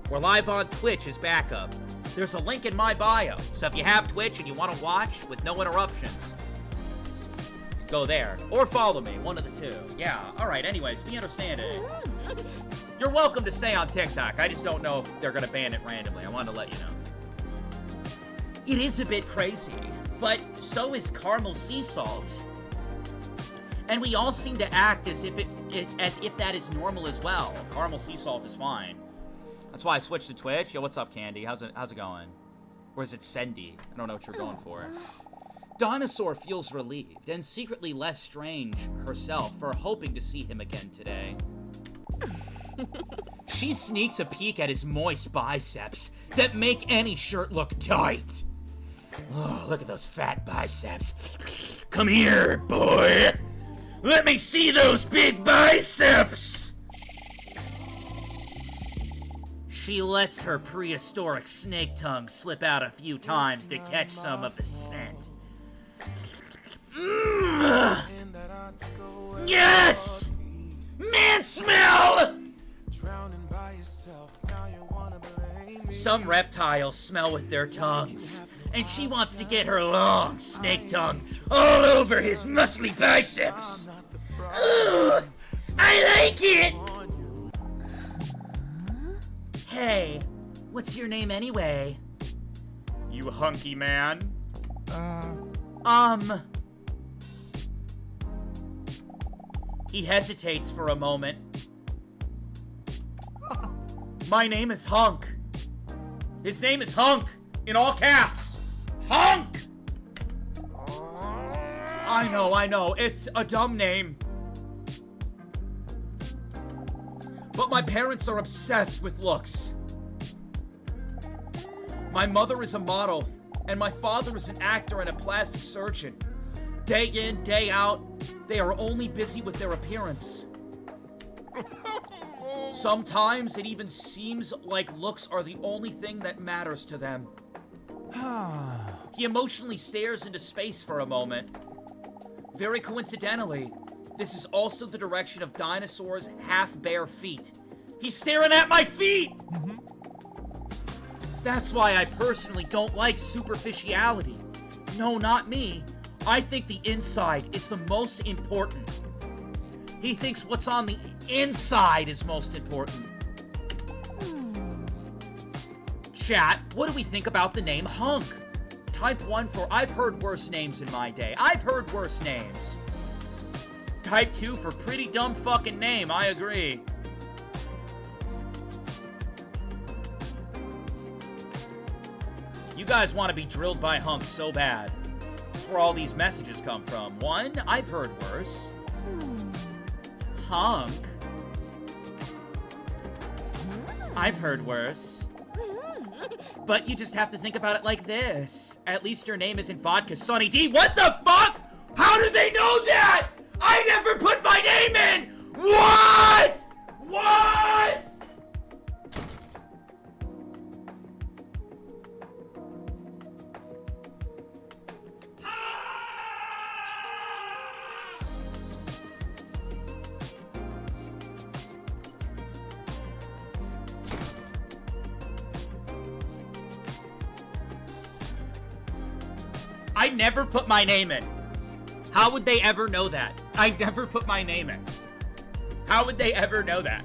we're live on Twitch as backup. There's a link in my bio, so if you have Twitch and you want to watch with no interruptions, go there. Or follow me, one of the two. Yeah, alright, anyways, be understanding. You're welcome to stay on TikTok. I just don't know if they're gonna ban it randomly. I wanted to let you know. It is a bit crazy, but so is caramel sea salt. And we all seem to act as if that is normal as well. Caramel sea salt is fine. That's why I switched to Twitch. Yo, what's up, Candy? How's it going? Or is it Sendy? I don't know what you're going for. Dinosaur feels relieved and secretly less strange herself for hoping to see him again today. She sneaks a peek at his moist biceps that make any shirt look tight. Oh, look at those fat biceps. Come here, boy. Let me see those big biceps! She lets her prehistoric snake tongue slip out a few times to catch some of the scent. Yes! Man smell! Some reptiles smell with their tongues, and she wants to get her long snake tongue all over his muscly biceps. Ooh, I like it! Hey, what's your name anyway? You hunky man. He hesitates for a moment. My name is Hunk. His name is Hunk, in all caps. Hunk! I know, it's a dumb name. But my parents are obsessed with looks. My mother is a model, and my father is an actor and a plastic surgeon. Day in, day out, they are only busy with their appearance. Sometimes it even seems like looks are the only thing that matters to them. He emotionally stares into space for a moment. Very coincidentally, this is also the direction of Dinosaurs' half-bare feet. He's staring at my feet! That's why I personally don't like superficiality. No, not me. I think the inside is the most important. He thinks what's on the inside is most important. Chat, what do we think about the name Hunk? Type 1 for I've heard worse names in my day. I've heard worse names. Type 2 for pretty dumb fucking name, I agree. You guys want to be drilled by Hunk so bad. That's where all these messages come from. 1, I've heard worse. Hunk. I've heard worse. But you just have to think about it like this. At least your name isn't VodkaSunnyD. What the fuck? How do they know that? I never put my name in! What? What? I never put my name in. How would they ever know that? I never put my name in. How would they ever know that?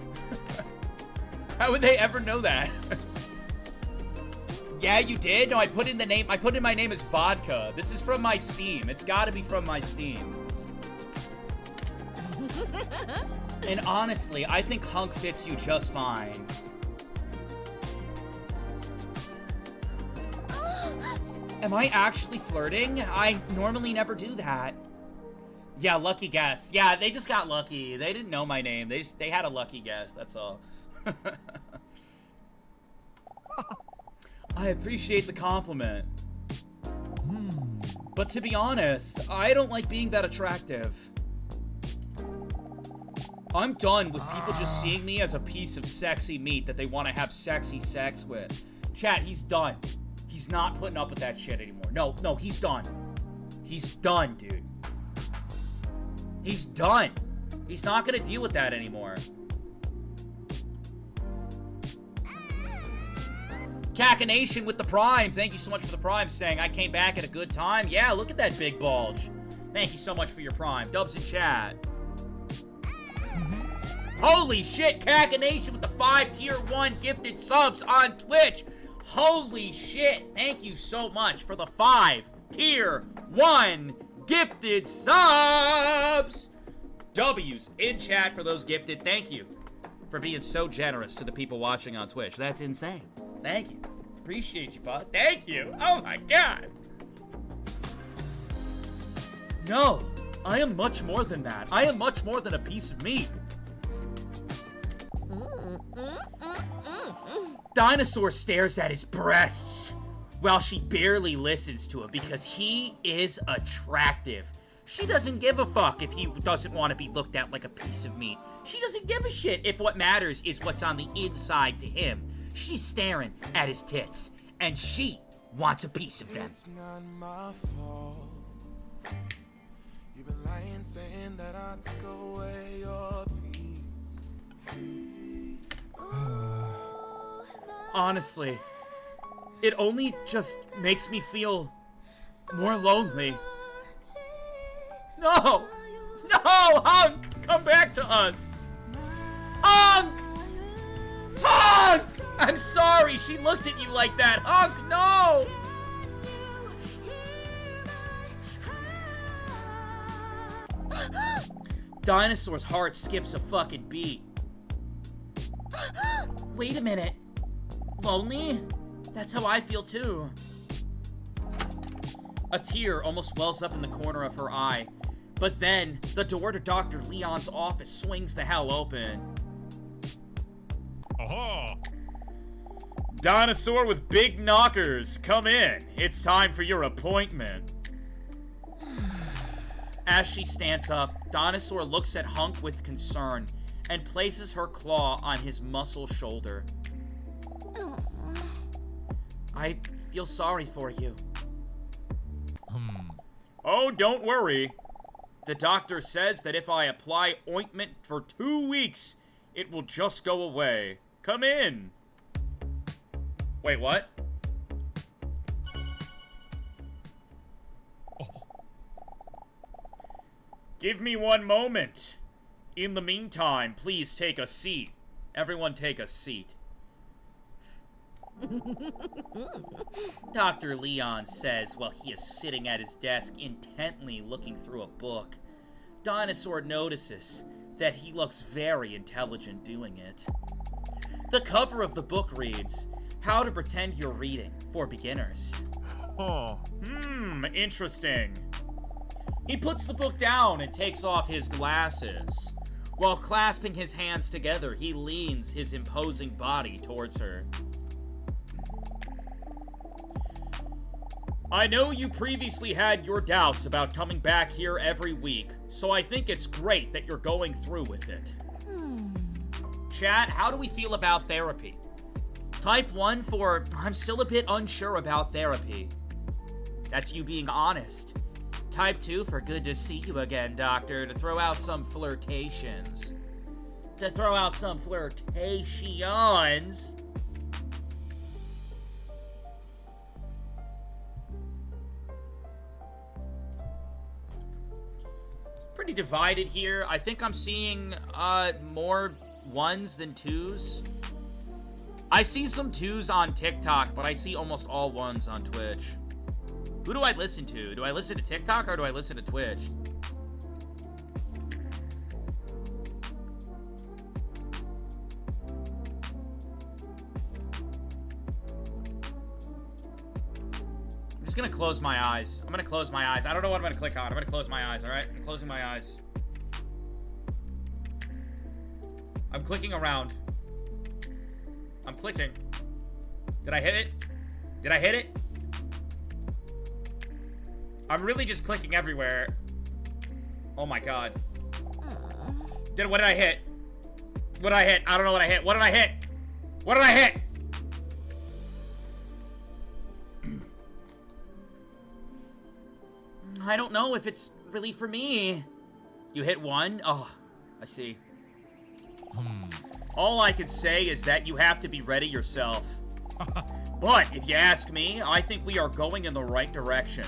How would they ever know that? Yeah, you did? No, I put in the name. I put in my name as Vodka. This is from my Steam. It's gotta be from my Steam. And honestly, I think Hunk fits you just fine. Am I actually flirting? I normally never do that. Yeah, lucky guess. Yeah, they just got lucky. They didn't know my name. They had a lucky guess, that's all. I appreciate the compliment. But to be honest, I don't like being that attractive. I'm done with people just seeing me as a piece of sexy meat that they want to have sexy sex with. Chat, he's done. He's not putting up with that shit anymore. No, he's done. He's done, dude. He's done. He's not gonna deal with that anymore. Cacanation with the Prime. Thank you so much for the Prime, saying I came back at a good time. Yeah, look at that big bulge. Thank you so much for your Prime. Dubs in chat. Holy shit, Cacanation with the 5 tier 1 gifted subs on Twitch. Holy shit. Thank you so much for the 5 tier 1 gifted subs. W's in chat for those gifted. Thank you for being so generous to the people watching on Twitch. That's insane. Thank you. Appreciate you, bud. Thank you. Oh my god. No, I am much more than that. I am much more than a piece of meat. Dinosaur stares at his breasts while she barely listens to him because he is attractive. She doesn't give a fuck if he doesn't want to be looked at like a piece of meat. She doesn't give a shit if what matters is what's on the inside to him. She's staring at his tits, and she wants a piece of them. It's not my fault. You've been lying, saying that I took away your peace. Honestly, it only just makes me feel more lonely. No! No! Hunk! Come back to us! Hunk! Hunk! I'm sorry she looked at you like that. Hunk, no! Dinosaur's heart skips a fucking beat. Wait a minute. Lonely? That's how I feel too. A tear almost wells up in the corner of her eye. But then, the door to Dr. Leon's office swings the hell open. Aha! Dinosaur with big knockers, come in. It's time for your appointment. As she stands up, Dinosaur looks at Hunk with concern and places her claw on his muscle shoulder. I feel sorry for you. Oh, don't worry. The doctor says that if I apply ointment for 2 weeks, it will just go away. Come in. Wait, what? Give me 1 moment. In the meantime, please take a seat. Everyone take a seat. Dr. Leon says while he is sitting at his desk intently looking through a book. Dinosaur notices that he looks very intelligent doing it. The cover of the book reads, How to Pretend You're Reading for Beginners. Oh. Interesting. He puts the book down and takes off his glasses. While clasping his hands together, he leans his imposing body towards her. I know you previously had your doubts about coming back here every week, so I think it's great that you're going through with it. Chat, how do we feel about therapy? Type 1 for, I'm still a bit unsure about therapy. That's you being honest. Type 2 for good to see you again, doctor, to throw out some flirtations. Pretty divided here. I think I'm seeing more 1s than 2s. I see some 2s on TikTok, but I see almost all 1s on Twitch. Who do I listen to? Do I listen to TikTok or do I listen to Twitch? just gonna close my eyes. I'm gonna close my eyes. I don't know what I'm gonna click on. I'm gonna close my eyes, alright? I'm closing my eyes. I'm clicking around. I'm clicking. Did I hit it? Did I hit it? I'm really just clicking everywhere. Oh my god. What did I hit? What did I hit? I don't know what I hit. What did I hit? What did I hit? I don't know if it's really for me. You hit one? Oh, I see. All I can say is that you have to be ready yourself. But if you ask me, I think we are going in the right direction.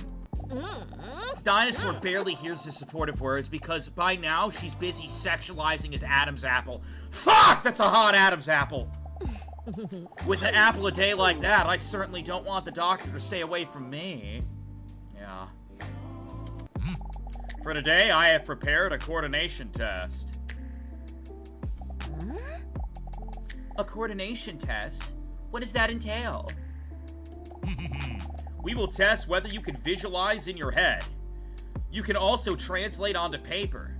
Dinosaur barely hears his supportive words because by now she's busy sexualizing his Adam's apple. Fuck! That's a hot Adam's apple! With an apple a day like that, I certainly don't want the doctor to stay away from me. Yeah. For today, I have prepared a coordination test. A coordination test? What does that entail? We will test whether you can visualize in your head. You can also translate onto paper.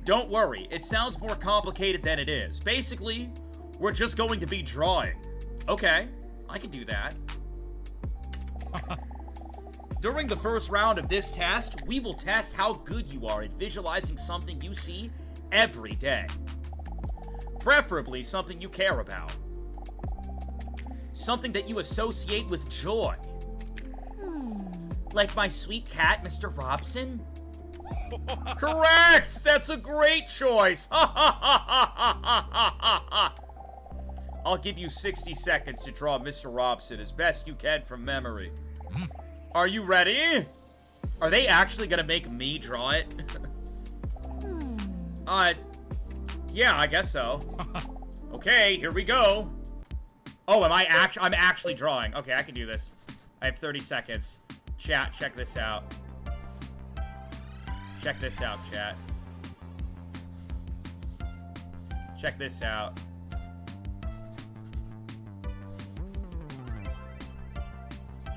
Don't worry, it sounds more complicated than it is. Basically, we're just going to be drawing. Okay, I can do that. During the first round of this test, we will test how good you are at visualizing something you see every day. Preferably something you care about. Something that you associate with joy. Like my sweet cat, Mr. Robson? Correct! That's a great choice! I'll give you 60 seconds to draw Mr. Robson as best you can from memory. Are you ready? Are they actually gonna make me draw it? Yeah, I guess so. Okay, here we go. Oh, I'm actually drawing. Okay, I can do this. I have 30 seconds. Chat, check this out. Check this out, chat. Check this out.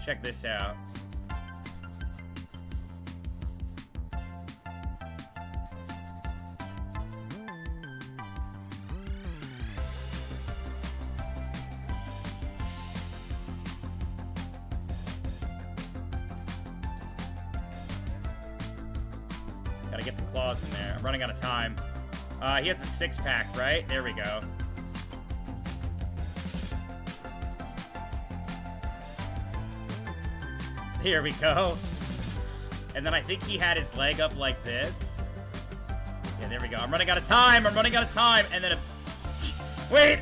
Check this out. Gotta get the claws in there. I'm running out of time. He has a 6-pack, right? There we go. Here we go. And then I think he had his leg up like this. Yeah, there we go. I'm running out of time. I'm running out of time. And then wait,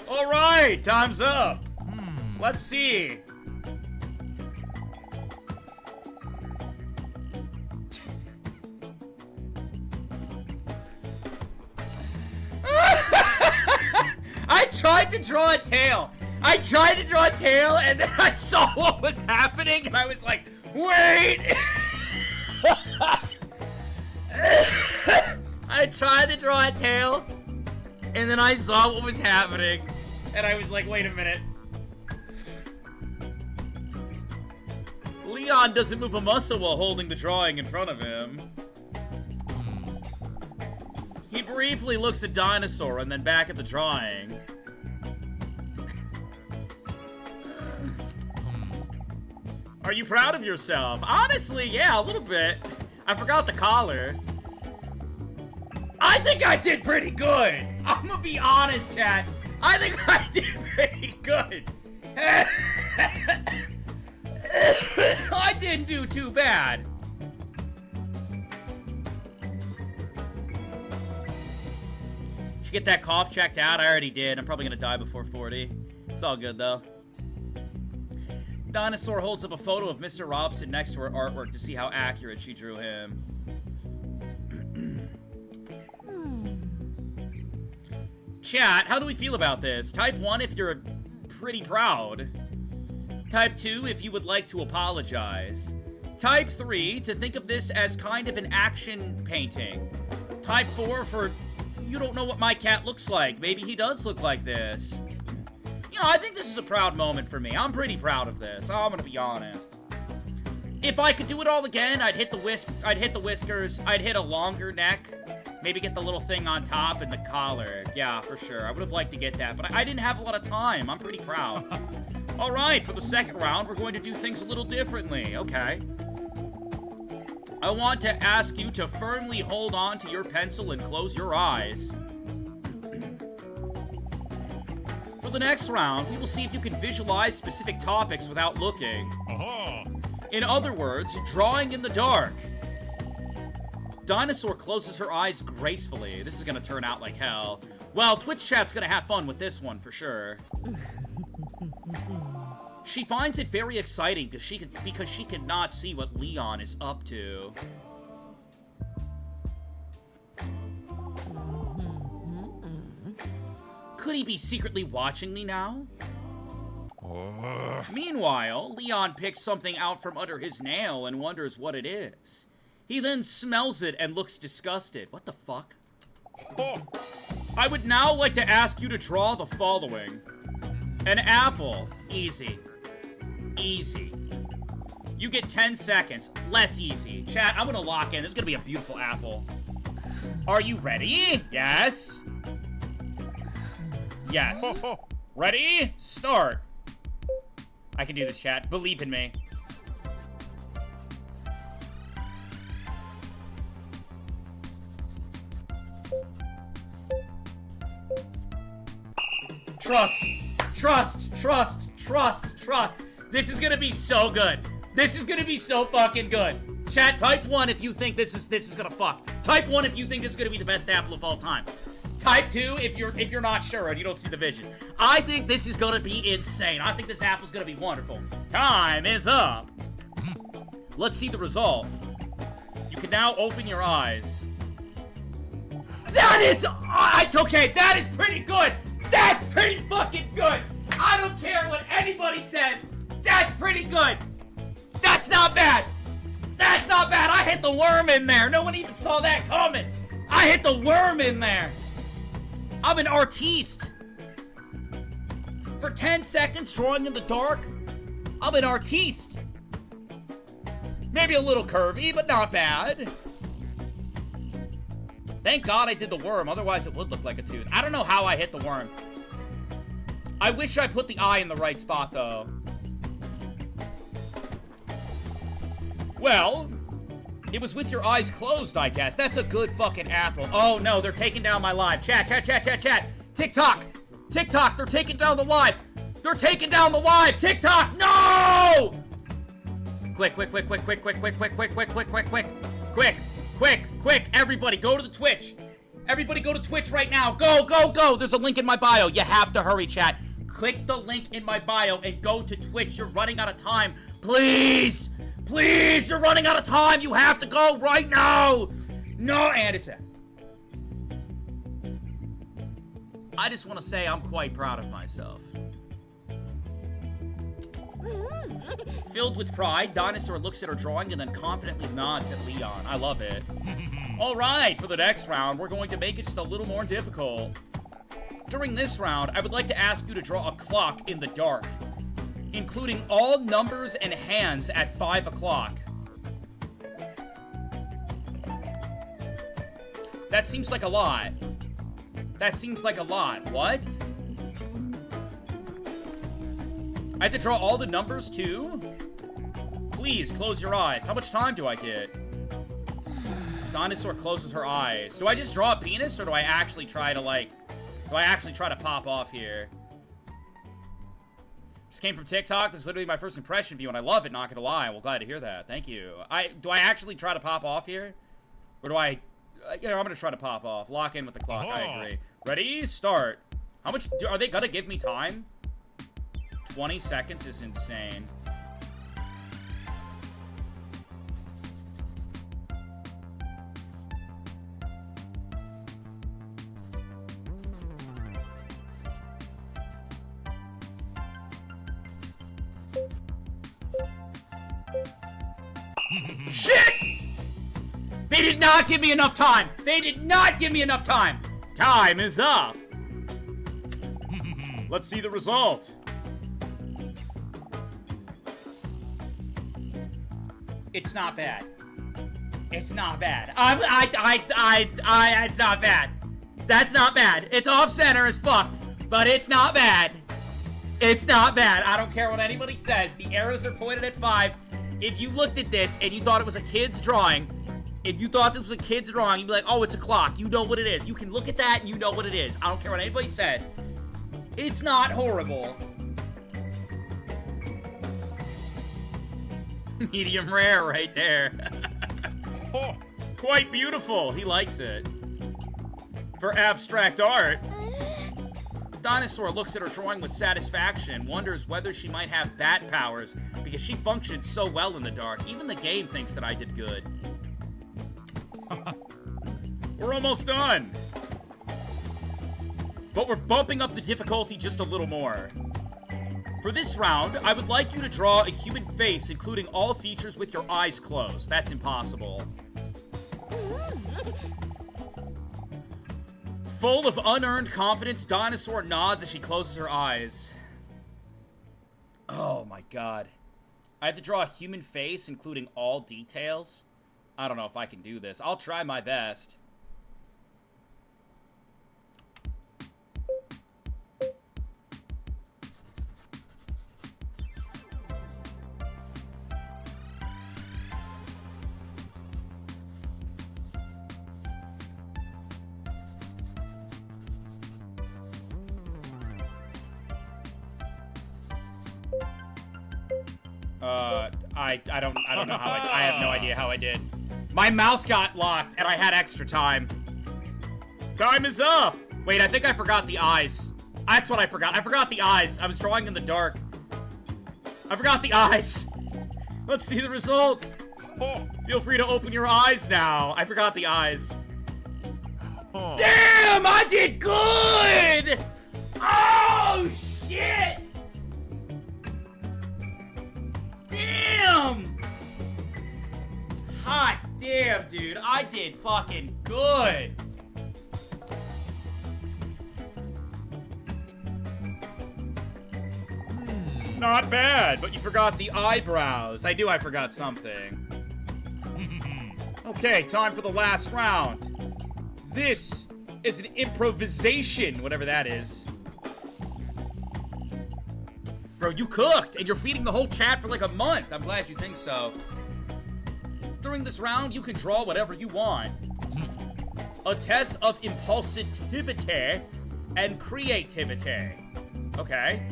all right, time's up. Let's see. I tried to draw a tail. I tried to draw a tail, and then I saw what was happening, and I was like, wait! I tried to draw a tail, and then I saw what was happening, and I was like, wait a minute. Leon doesn't move a muscle while holding the drawing in front of him. He briefly looks at Dinosaur and then back at the drawing. Are you proud of yourself? Honestly, yeah, a little bit. I forgot the collar. I think I did pretty good. I'm gonna be honest, chat. I think I did pretty good. I didn't do too bad. Should get that cough checked out. I already did. I'm probably gonna die before 40. It's all good though. Dinosaur holds up a photo of Mr. Robson next to her artwork to see how accurate she drew him. Chat, how do we feel about this? Type 1 if you're pretty proud. Type 2, if you would like to apologize. Type 3, to think of this as kind of an action painting. Type 4, for you don't know what my cat looks like. Maybe he does look like this. You know, I think this is a proud moment for me. I'm pretty proud of this. I'm gonna be honest. If I could do it all again, I'd hit the whiskers, I'd hit a longer neck, maybe get the little thing on top and the collar. Yeah, for sure. I would have liked to get that, but I didn't have a lot of time. I'm pretty proud. All right, for the second round, we're going to do things a little differently. Okay. I want to ask you to firmly hold on to your pencil and close your eyes. For the next round, we will see if you can visualize specific topics without looking. In other words, drawing in the dark. Dinosaur closes her eyes gracefully. This is gonna turn out like hell. Well, Twitch chat's gonna have fun with this one for sure. She finds it very exciting because she cannot see what Leon is up to. Could he be secretly watching me now? Meanwhile, Leon picks something out from under his nail and wonders what it is. He then smells it and looks disgusted. What the fuck? I would now like to ask you to draw the following. An apple. Easy. Easy. You get 10 seconds. Less easy. Chat, I'm gonna lock in. This is gonna be a beautiful apple. Are you ready? Yes. Yes. Ready? Start. I can do this, chat. Believe in me. Trust. Trust. Trust. Trust. Trust. This is gonna be so good. This is gonna be so fucking good. Chat, type 1 if you think this is gonna fuck. Type 1 if you think this is gonna be the best apple of all time. Type 2 if you're not sure and you don't see the vision. I think this is gonna be insane. I think this apple's gonna be wonderful. Time is up. Let's see the result. You can now open your eyes. That is okay. That is pretty good. That's pretty fucking good. I don't care what anybody says. That's pretty good. That's not bad. That's not bad. I hit the worm in there. No one even saw that coming. I hit the worm in there. I'm an artiste. For 10 seconds drawing in the dark, I'm an artiste. Maybe a little curvy, but not bad. Thank God I did the worm, otherwise it would look like a tooth. I don't know how I hit the worm. I wish I put the eye in the right spot, though. Well, it was with your eyes closed, I guess. That's a good fucking apple. Oh, no, they're taking down my live. Chat. TikTok. TikTok, they're taking down the live. They're taking down the live. TikTok, no! Quick. Everybody, go to the Twitch. Everybody go to Twitch right now. Go. There's a link in my bio. You have to hurry, chat. Click the link in my bio and go to Twitch. You're running out of time. Please, you're running out of time. You have to go right now. No, and it's it. I just want to say I'm quite proud of myself. Filled with pride, Dinosaur looks at her drawing and then confidently nods at Leon. I love it. All right, for the next round, we're going to make it just a little more difficult. During this round, I would like to ask you to draw a clock in the dark, including all numbers and hands at 5 o'clock. That seems like a lot. What? I have to draw all the numbers, too? Please, close your eyes. How much time do I get? Dinosaur closes her eyes. Do I just draw a penis, or do I actually try to, pop off here? Just came from TikTok. This is literally my first impression of you, and I love it, not gonna lie. Well, glad to hear that. Thank you. Do I actually try to pop off here? Or do I... I'm gonna try to pop off. Lock in with the clock, I agree. Ready? Start. How much... Are they gonna give me time? 20 seconds is insane. Shit! They did not give me enough time. They did not give me enough time. Time is up. Let's see the result. It's not bad. It's not bad. It's not bad. That's not bad. It's off center as fuck, but it's not bad. It's not bad. I don't care what anybody says. The arrows are pointed at 5. If you looked at this and you thought it was a kid's drawing, if you thought this was a kid's drawing, you'd be like, oh, it's a clock. You know what it is. You can look at that and you know what it is. I don't care what anybody says. It's not horrible. Medium rare right there. Oh, quite beautiful. He likes it. For abstract art. Dinosaur looks at her drawing with satisfaction and wonders whether she might have bat powers because she functioned so well in the dark. Even the game thinks that I did good. We're almost done. But we're bumping up the difficulty just a little more. For this round, I would like you to draw a human face, including all features with your eyes closed. That's impossible. Full of unearned confidence, Dinosaur nods as she closes her eyes. Oh my god. I have to draw a human face, including all details? I don't know if I can do this. I'll try my best. I don't know how I have no idea how I did. My mouse got locked and I had extra time. Time is up! Wait, I think I forgot the eyes. That's what I forgot. I forgot the eyes. I was drawing in the dark. I forgot the eyes. Let's see the result. Oh, feel free to open your eyes now. I forgot the eyes. Oh. Damn, I did good! Oh, shit! Damn! Hot damn, dude. I did fucking good. Not bad, but you forgot the eyebrows. I forgot something. Okay, time for the last round. This is an improvisation, whatever that is. Bro, you cooked, and you're feeding the whole chat for like a month. I'm glad you think so. During this round, you can draw whatever you want. A test of impulsivity and creativity. Okay.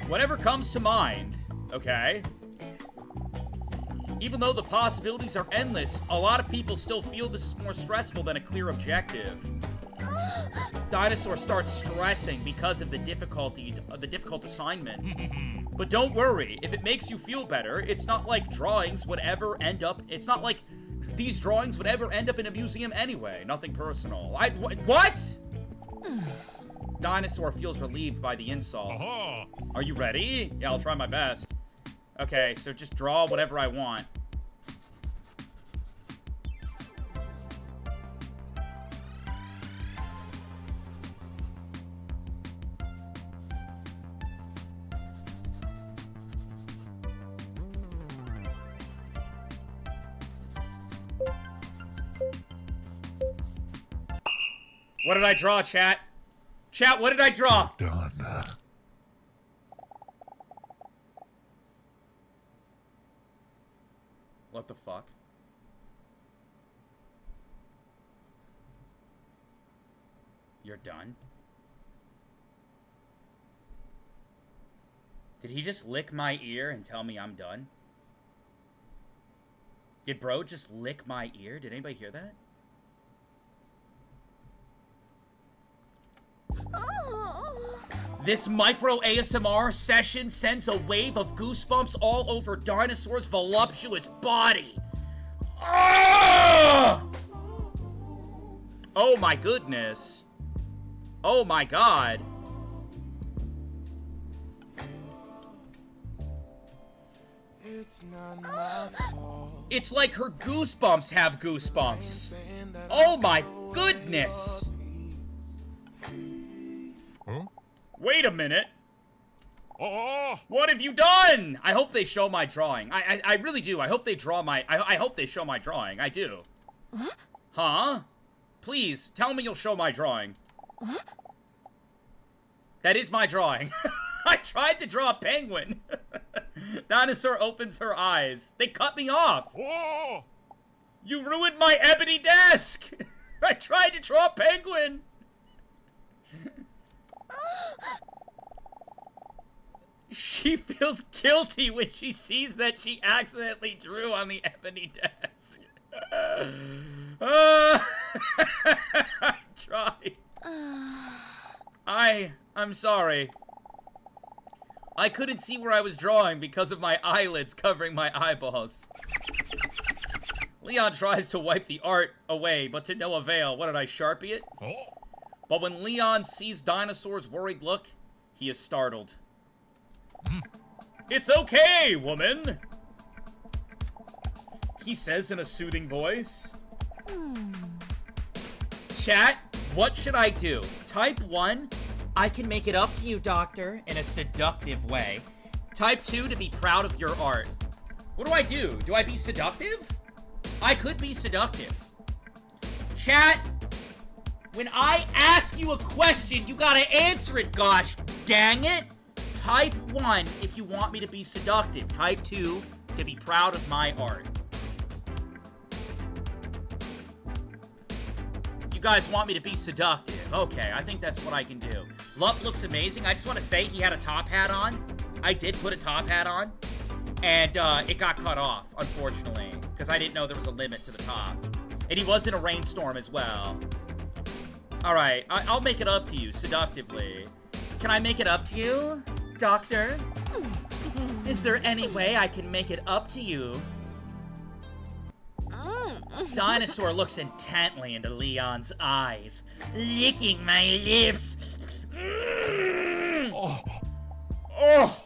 Whatever comes to mind. Okay. Even though the possibilities are endless, a lot of people still feel this is more stressful than a clear objective. Dinosaur starts stressing because of the difficult assignment. But don't worry, if it makes you feel better, it's not like it's not like these drawings would ever end up in a museum anyway. Nothing personal. What? Dinosaur feels relieved by the insult. Are you ready? Yeah, I'll try my best. Okay, so just draw whatever I want. What did I draw, chat? Chat, what did I draw? Done. What the fuck? You're done? Did he just lick my ear and tell me I'm done? Did bro just lick my ear? Did anybody hear that? This micro ASMR session sends a wave of goosebumps all over Dinosaur's voluptuous body. Oh! Oh my goodness. Oh my god. It's not my fault. It's like her goosebumps have goosebumps. Saying that Oh my goodness! Huh? Wait a minute. Oh! What have you done? I hope they show my drawing. I really do. I hope they draw my... I hope they show my drawing. I do. Huh? Please, tell me you'll show my drawing. That is my drawing. I tried to draw a penguin. Dinosaur opens her eyes. They cut me off. Oh! You ruined my ebony desk. I tried to draw a penguin. She feels guilty when she sees that she accidentally drew on the ebony desk. I tried. I'm sorry. I couldn't see where I was drawing because of my eyelids covering my eyeballs. Leon tries to wipe the art away, but to no avail. What did I Sharpie it? Oh! But when Leon sees Dinosaur's worried look, he is startled. It's okay, woman! He says in a soothing voice. Chat, what should I do? Type 1, I can make it up to you, doctor, in a seductive way. Type 2, to be proud of your art. What do I do? Do I be seductive? I could be seductive. Chat, when I ask you a question, you gotta answer it, gosh dang it! Type 1 if you want me to be seductive. Type 2 to be proud of my art. You guys want me to be seductive. Okay, I think that's what I can do. Lup looks amazing. I just want to say he had a top hat on. I did put a top hat on. And it got cut off, unfortunately. Because I didn't know there was a limit to the top. And he was in a rainstorm as well. Alright, I'll make it up to you seductively. Can I make it up to you, doctor? Is there any way I can make it up to you? Dinosaur looks intently into Leon's eyes, licking my lips. Oh!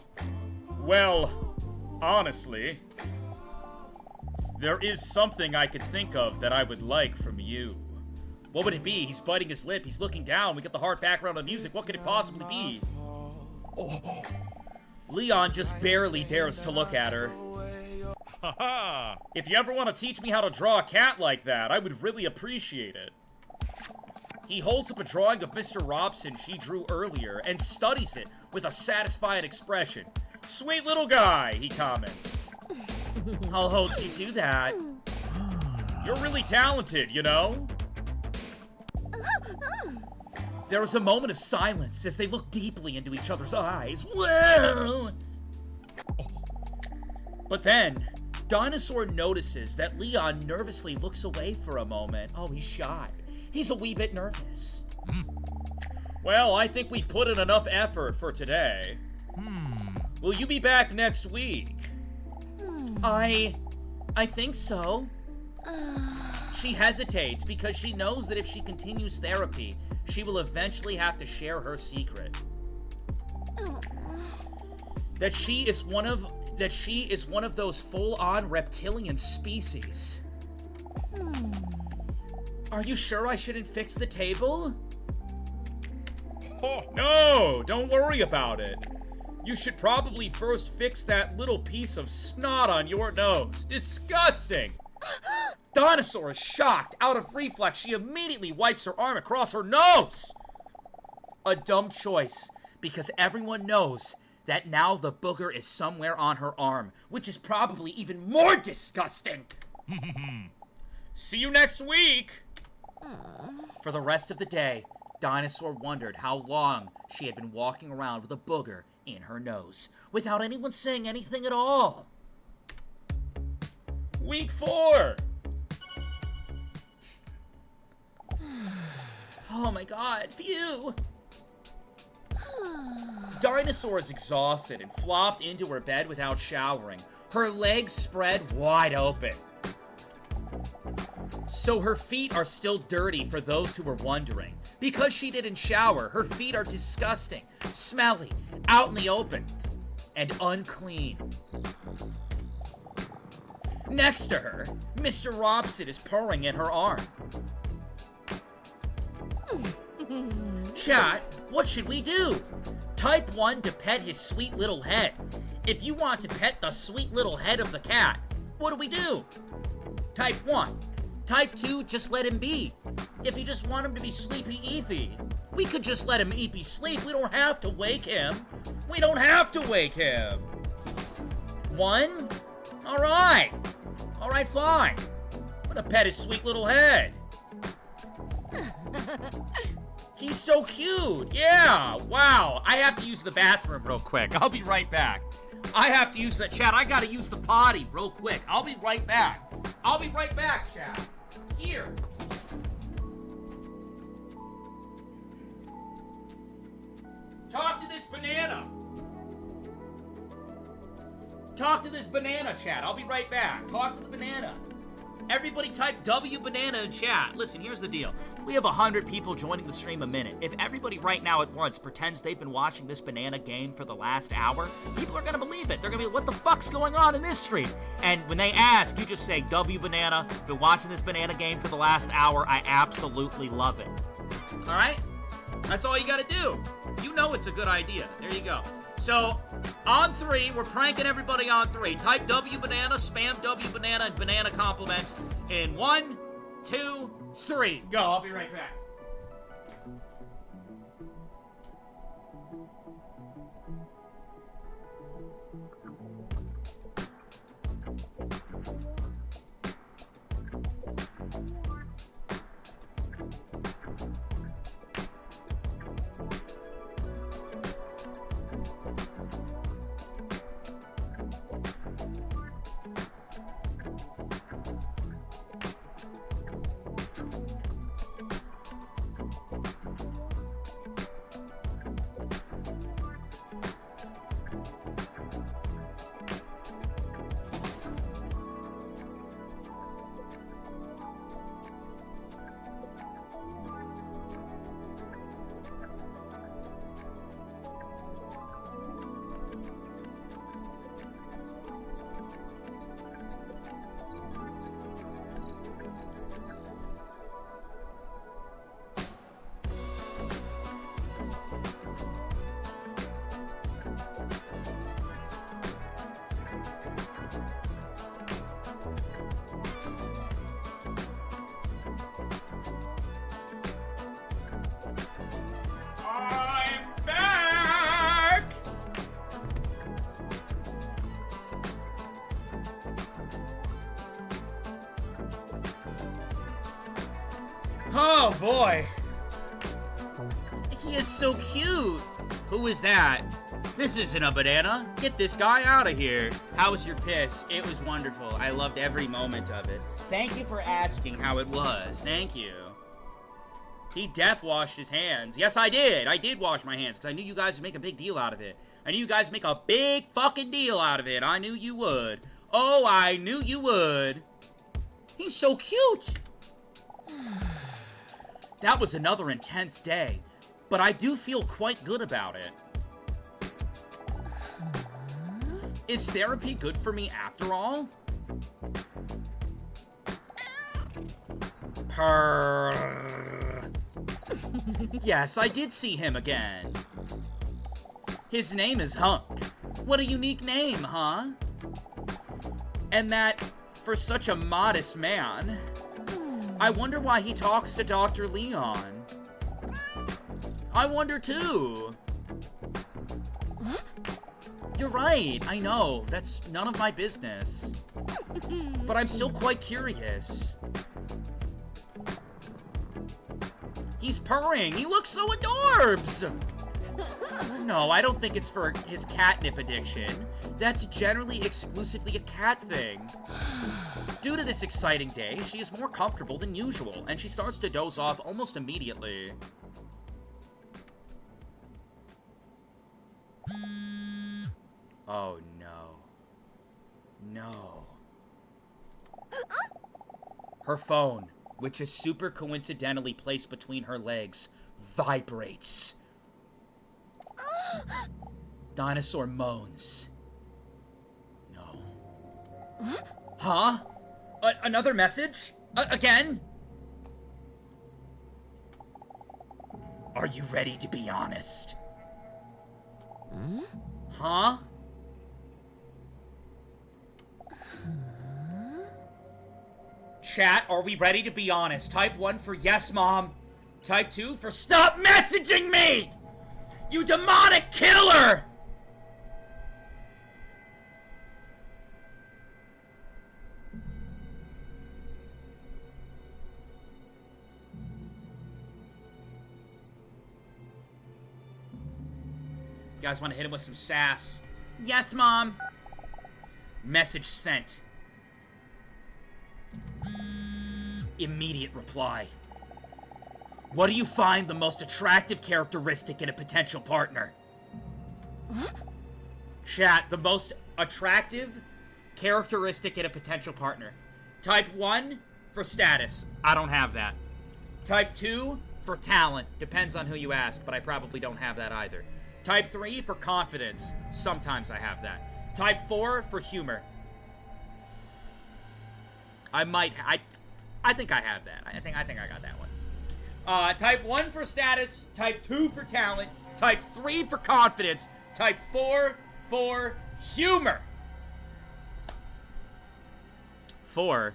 Well, honestly, there is something I could think of that I would like from you. What would it be? He's biting his lip. He's looking down. We got the hard background of music. What could it possibly be? Oh. Leon just barely dares to look at her. Ha-ha! If you ever want to teach me how to draw a cat like that, I would really appreciate it. He holds up a drawing of Mr. Robson she drew earlier and studies it with a satisfied expression. Sweet little guy, he comments. I'll hold you to that. You're really talented, you know? There was a moment of silence as they looked deeply into each other's eyes. Whoa! But then, Dinosaur notices that Leon nervously looks away for a moment. Oh, he's shy. He's a wee bit nervous. Well, I think we've put in enough effort for today. Will you be back next week? I think so. She hesitates because she knows that if she continues therapy, she will eventually have to share her secret. That she is one of those full-on reptilian species. Are you sure I shouldn't fix the table? Oh. No, don't worry about it. You should probably first fix that little piece of snot on your nose. Disgusting! Dinosaur is shocked. Out of reflex, she immediately wipes her arm across her nose. A dumb choice, because everyone knows that now the booger is somewhere on her arm, which is probably even more disgusting. See you next week! For the rest of the day, Dinosaur wondered how long she had been walking around with a booger in her nose, without anyone saying anything at all. Week 4! Oh my god, phew! Dinosaur is exhausted and flopped into her bed without showering, her legs spread wide open. So her feet are still dirty for those who were wondering. Because she didn't shower, her feet are disgusting, smelly, out in the open, and unclean. Next to her, Mr. Robson is purring at her arm. Chat, what should we do? Type 1 to pet his sweet little head. If you want to pet the sweet little head of the cat, what do we do? Type 1. Type 2, just let him be. If you just want him to be sleepy-eepy, we could just let him eepy sleep. We don't have to wake him. We don't have to wake him. 1? Alright. Alright, fine. I'm gonna pet his sweet little head. He's so cute. Yeah, wow. I have to use the bathroom real quick. I'll be right back. I have to use the chat. I gotta use the potty real quick. I'll be right back. I'll be right back, chat. Here. Talk to this banana. Talk to this banana, chat. I'll be right back. Talk to the banana. Everybody type W banana in chat. Listen, here's the deal. We have 100 people joining the stream a minute. If everybody right now at once pretends they've been watching this banana game for the last hour, people are gonna believe it. They're gonna be like, what the fuck's going on in this stream? And when they ask, you just say, W banana, been watching this banana game for the last hour. I absolutely love it. All right? That's all you gotta do. You know it's a good idea. There you go. So, on 3, we're pranking everybody on 3. Type W banana, spam W banana, and banana compliments in 1, 2, 3. Go, I'll be right back. I'm back! Oh boy. He is so cute. Who is that? This isn't a banana. Get this guy out of here. How was your piss? It was wonderful. I loved every moment of it. Thank you for asking how it was. Thank you. He death washed his hands. Yes, I did. I did wash my hands because I knew you guys would make a big deal out of it. I knew you guys would make a big fucking deal out of it. I knew you would. Oh, I knew you would. He's so cute. That was another intense day, but I do feel quite good about it. Is therapy good for me after all? Purr. Yes, I did see him again. His name is Hunk. What a unique name, huh? And that, for such a modest man, I wonder why he talks to Dr. Leon. I wonder too. You're right, I know. That's none of my business. But I'm still quite curious. He's purring. He looks so adorbs. No, I don't think it's for his catnip addiction. That's generally exclusively a cat thing. Due to this exciting day, she is more comfortable than usual, and she starts to doze off almost immediately. Oh no. No. Her phone, which is super coincidentally placed between her legs, vibrates. Dinosaur moans. No. Huh? Another message? Again? Are you ready to be honest? Huh? Chat, are we ready to be honest? Type 1 for yes, mom. Type 2 for stop messaging me! You demonic killer! You guys want to hit him with some sass? Yes, mom. Message sent. Immediate reply. What do you find the most attractive characteristic in a potential partner? What? Chat, the most attractive characteristic in a potential partner. Type 1 for status. I don't have that. Type 2 for talent. Depends on who you ask, but I probably don't have that either. Type 3 for confidence. Sometimes I have that. Type 4 for humor. I think I have that. I think I got that one. Type 1 for status. Type 2 for talent. Type 3 for confidence. Type 4 for humor. 4.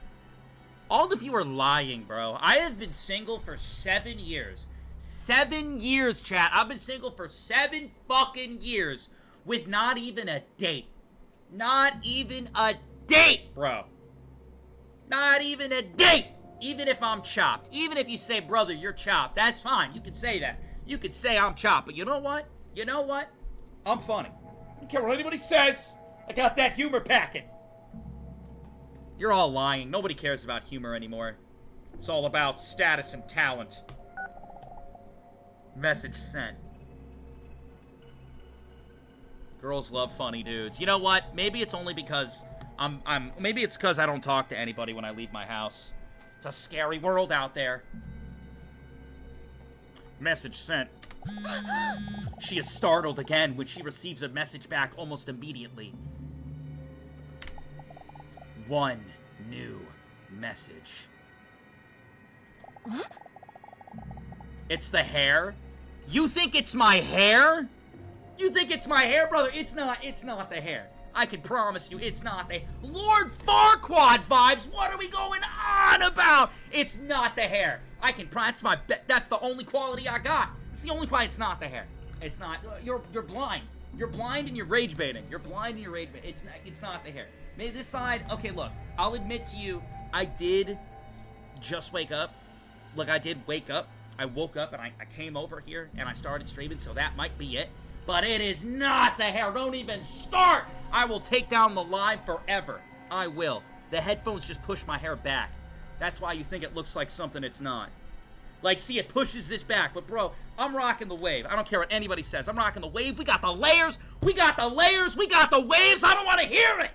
All of you are lying, bro. I have been single for 7 years. 7 years, chat. I've been single for 7 fucking years with not even a date. Not even a date, bro. Not even a date. Even if I'm chopped. Even if you say, brother, you're chopped. That's fine. You can say that. You can say I'm chopped. But you know what? You know what? I'm funny. I don't care what anybody says. I got that humor packet. You're all lying. Nobody cares about humor anymore. It's all about status and talent. Message sent. Girls love funny dudes. You know what? Maybe it's only because maybe it's because I don't talk to anybody when I leave my house. It's a scary world out there. Message sent. She is startled again when she receives a message back almost immediately. One new message. What? It's the hair? You think it's my hair? You think it's my hair, brother? It's not the hair. I can promise you it's not the Lord Farquaad vibes. What are we going on about? It's not the hair. I can promise that's the only quality I got. It's the only quality. It's not the hair. It's not. You're blind. You're blind and you're rage baiting. You're blind and you're rage baiting. It's not the hair. Maybe this side. Okay, look. I'll admit to you, I did just wake up. Look, I did wake up. I woke up and I came over here and I started streaming, so that might be it. But it is not the hair. Don't even start. I will take down the live forever. I will. The headphones just push my hair back. That's why you think it looks like something it's not. Like, see, it pushes this back. But, bro, I'm rocking the wave. I don't care what anybody says. I'm rocking the wave. We got the layers. We got the layers. We got the waves. I don't want to hear it.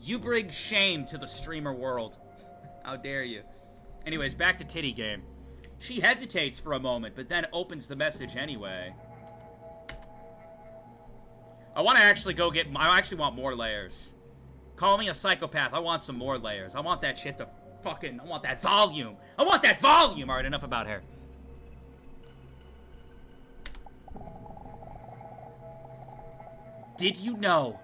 You bring shame to the streamer world. How dare you? Anyways, back to titty game. She hesitates for a moment, but then opens the message anyway. I want to actually go get... I actually want more layers. Call me a psychopath. I want some more layers. I want that shit to fucking... I want that volume. I want that volume! Alright, enough about hair. Did you know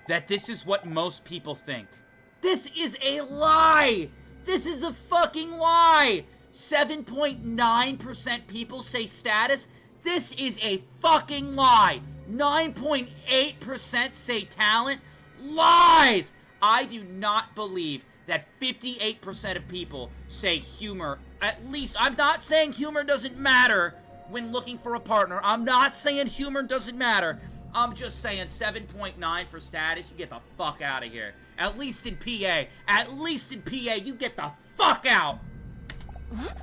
that this is what most people think? This is a lie! This is a fucking lie! 7.9% people say status. This is a fucking lie. 9.8% say talent. Lies! I do not believe that 58% of people say humor. At least, I'm not saying humor doesn't matter when looking for a partner. I'm not saying humor doesn't matter. I'm just saying 7.9 for status, you get the fuck out of here. At least in PA. At least in PA, you get the fuck out! What?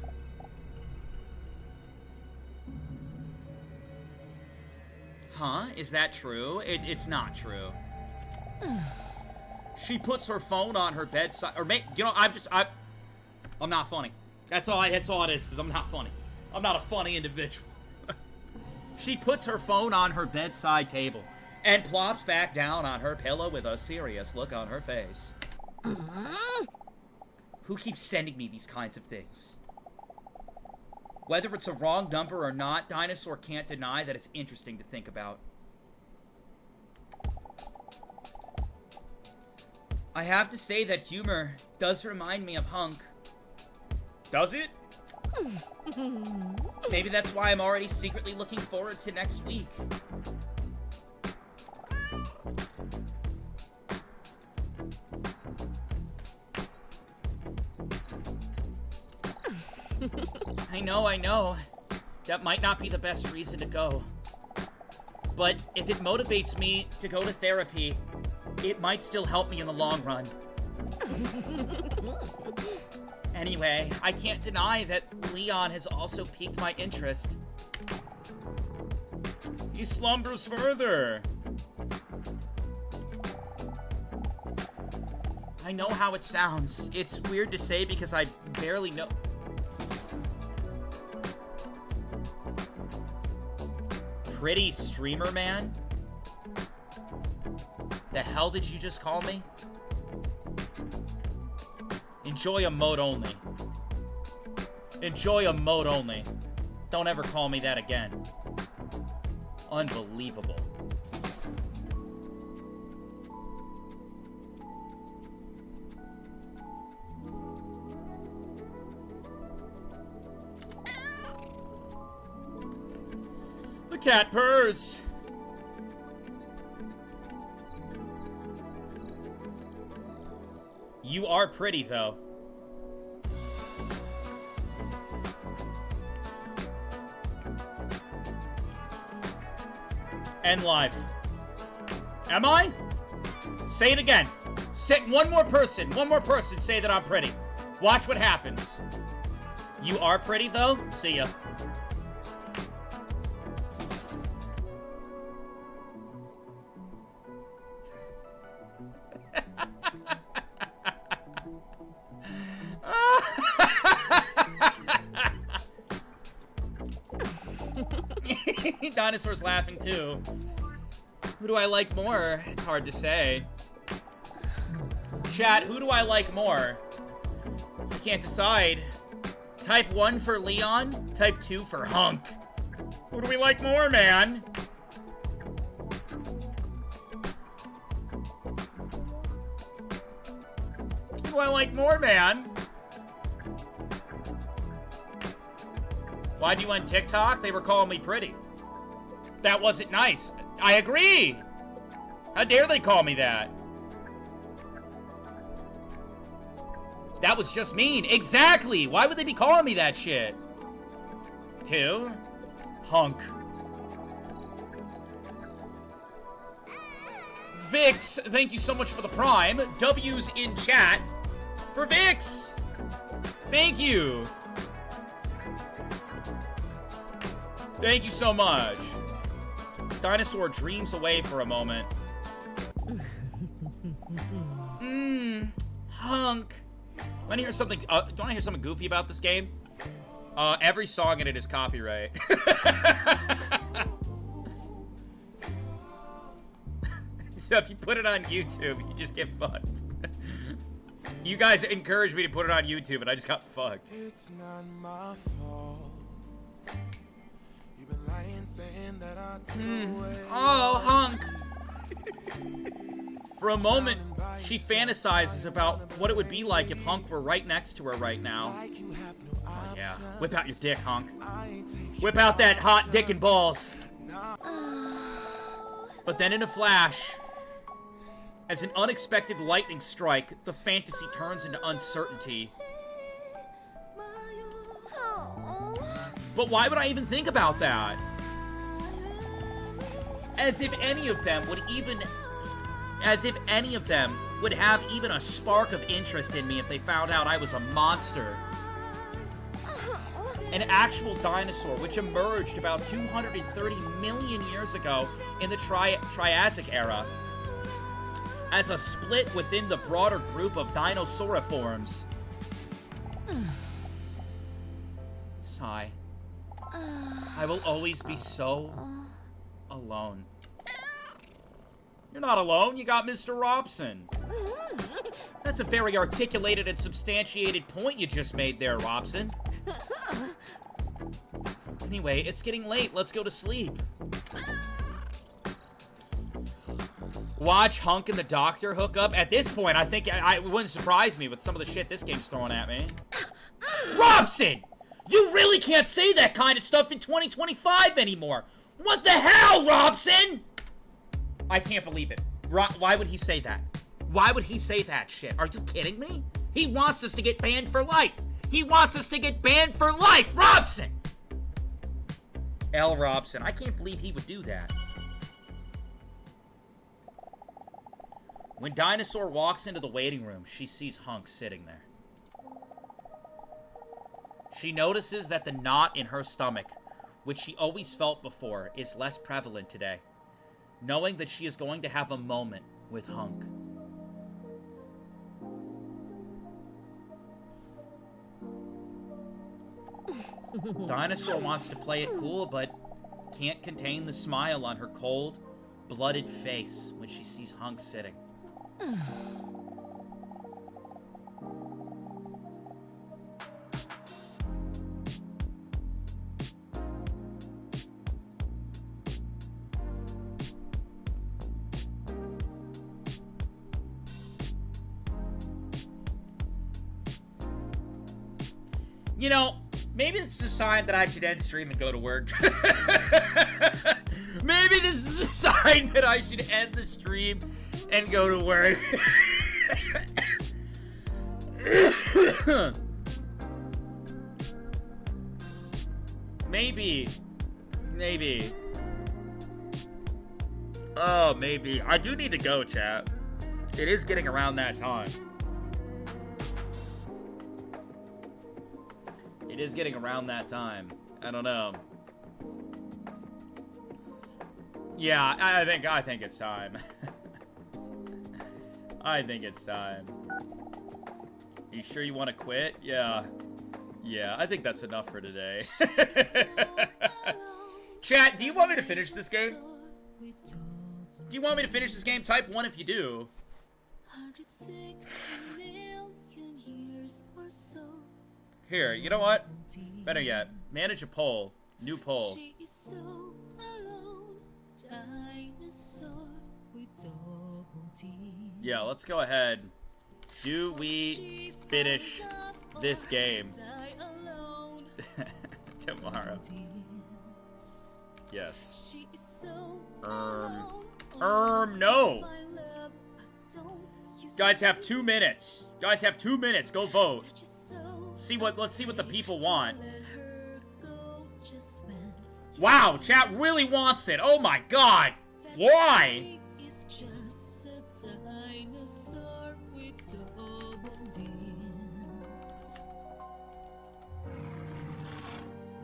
Huh? Is that true? It's not true. She puts her phone on her bedside, or you know, I'm not funny. That's all it is, because I'm not funny. I'm not a funny individual. She puts her phone on her bedside table and plops back down on her pillow with a serious look on her face. Who keeps sending me these kinds of things? Whether it's a wrong number or not, Dinosaur can't deny that it's interesting to think about. I have to say that humor does remind me of Hunk. Does it? Maybe that's why I'm already secretly looking forward to next week. I know. That might not be the best reason to go. But if it motivates me to go to therapy, it might still help me in the long run. Anyway, I can't deny that Leon has also piqued my interest. He slumbers further. I know how it sounds. It's weird to say because I barely know. Pretty streamer man? The hell did you just call me? Enjoy a mode only. Enjoy a mode only. Don't ever call me that again. Unbelievable. The cat purrs. You are pretty, though. End live. Am I? Say it again. Say one more person say that I'm pretty. Watch what happens. You are pretty, though? See ya. Dinosaurs laughing too. Who do I like more? It's hard to say. Chat, who do I like more? I can't decide. Type 1 for Leon, type 2 for Hunk. Who do we like more, man? Who do I like more, man? Why'd you on TikTok? They were calling me pretty. That wasn't nice. I agree. How dare they call me that? That was just mean. Exactly. Why would they be calling me that shit? 2. Hunk. Vix, thank you so much for the prime. W's in chat for Vix. Thank you. Thank you so much. Dinosaur dreams away for a moment. Hunk. Want to hear something? Do you want to hear something goofy about this game? Every song in it is copyright. So if you put it on YouTube, you just get fucked. You guys encouraged me to put it on YouTube, and I just got fucked. It's not my fault. You've been lying, saying that I took away. Oh, Hunk. For a moment, she fantasizes about what it would be like if Hunk were right next to her right now. Oh, yeah. Whip out your dick, Hunk. Whip out that hot dick and balls. But then in a flash, as an unexpected lightning strike, the fantasy turns into uncertainty. But why would I even think about that? As if any of them would have even a spark of interest in me if they found out I was a monster. An actual dinosaur, which emerged about 230 million years ago in the Triassic era, as a split within the broader group of dinosauriforms. Sigh. I will always be so alone. You're not alone. You got Mr. Robson. That's a very articulated and substantiated point you just made there, Robson. Anyway, it's getting late. Let's go to sleep. Watch Hunk and the Doctor hook up. At this point, I think it wouldn't surprise me with some of the shit this game's throwing at me. Robson! You really can't say that kind of stuff in 2025 anymore. What the hell, Robson? I can't believe it. Why would he say that? Why would he say that shit? Are you kidding me? He wants us to get banned for life. He wants us to get banned for life, Robson! L. Robson. I can't believe he would do that. When Dinosaur walks into the waiting room, she sees Hunk sitting there. She notices that the knot in her stomach, which she always felt before, is less prevalent today, knowing that she is going to have a moment with Hunk. Dinosaur wants to play it cool, but can't contain the smile on her cold, blooded face when she sees Hunk sitting. You know, maybe this is a sign that I should end stream and go to work. Maybe this is a sign that I should end the stream and go to work. Maybe. Oh, maybe. I do need to go, chat. It is getting around that time. It is getting around that time. I don't know. Yeah, I think it's time. I think it's time. You sure you want to quit? Yeah. Yeah, I think that's enough for today. Chat, do you want me to finish this game? Do you want me to finish this game? Type 1 if you do. Here, you know what? Better yet, manage a poll. New poll. Yeah, let's go ahead. Do we finish this game tomorrow? Yes. No! Guys have 2 minutes. Guys have 2 minutes. Go vote. Let's see what the people want. Wow, chat really wants it. Oh my god. Why?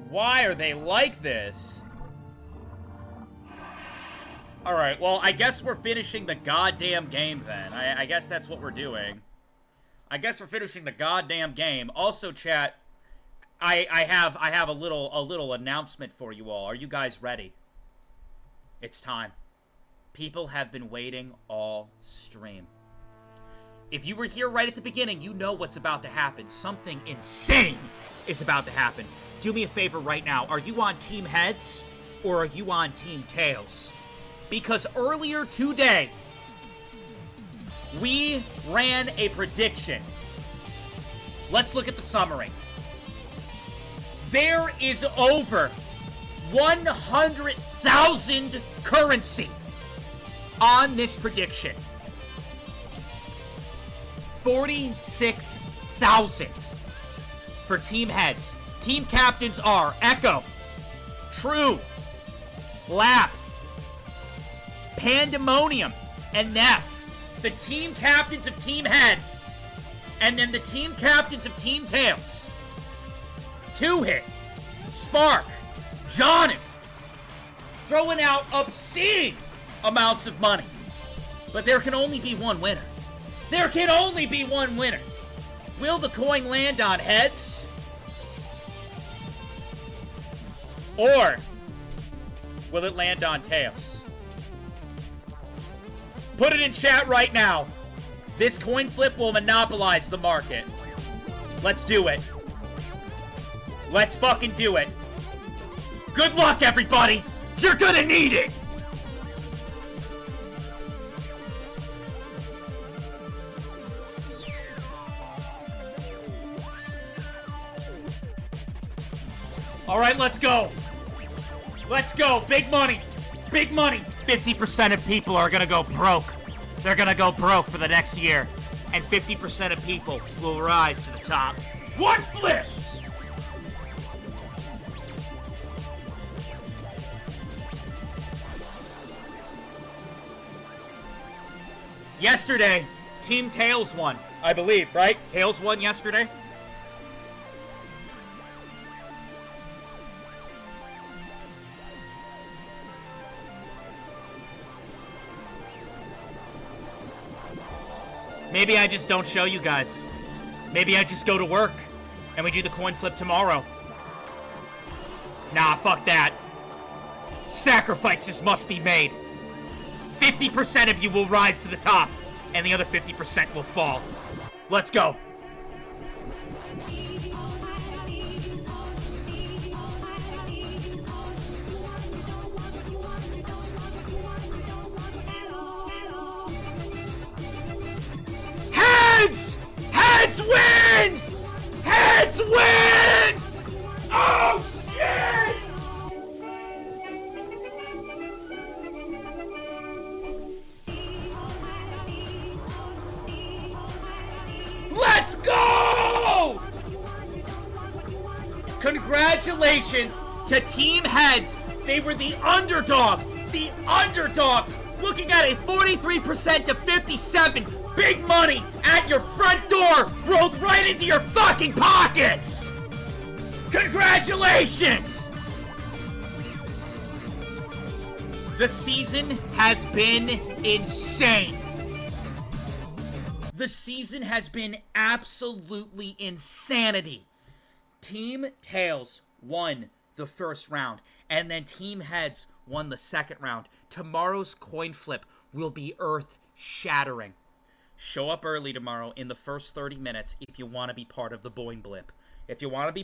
Why are they like this? Alright, well, I guess we're finishing the goddamn game then. I guess that's what we're doing. I guess we're finishing the goddamn game. Also, chat, I have a little announcement for you all. Are you guys ready? It's time. People have been waiting all stream. If you were here right at the beginning, you know what's about to happen. Something insane is about to happen. Do me a favor right now. Are you on Team Heads or are you on Team Tails? Because earlier today, we ran a prediction. Let's look at the summary. There is over 100,000 currency on this prediction. 46,000 for Team Heads. Team captains are Echo, True, Lap, Pandemonium, and Neff. The team captains of Team Heads. And then the team captains of Team Tails. 2-Hit, Spark, Johnny. Throwing out obscene amounts of money. But there can only be one winner. There can only be one winner. Will the coin land on Heads? Or will it land on Tails? Put it in chat right now. This coin flip will monopolize the market. Let's do it. Let's fucking do it. Good luck, everybody. You're gonna need it. All right, let's go. Let's go. Big money. Big money. 50% of people are gonna go broke. They're gonna go broke for the next year. And 50% of people will rise to the top. One flip! Yesterday, Team Tails won, I believe, right? Tails won yesterday? Maybe I just don't show you guys. Maybe I just go to work and we do the coin flip tomorrow. Nah, fuck that. Sacrifices must be made. 50% of you will rise to the top, and the other 50% will fall. Let's go. Heads! Heads wins! Heads wins! Oh, shit! Let's go! Congratulations to Team Heads. They were the underdog. The underdog. Looking at a 43% to 57. Big money at your front door rolled right into your fucking pockets. Congratulations. The season has been insane. The season has been absolutely insanity. Team Tails won the first round, and then Team Heads won the second round. Tomorrow's coin flip will be earth-shattering. Show up early tomorrow in the first 30 minutes if you want to be part of the Boing Blip. If you want to be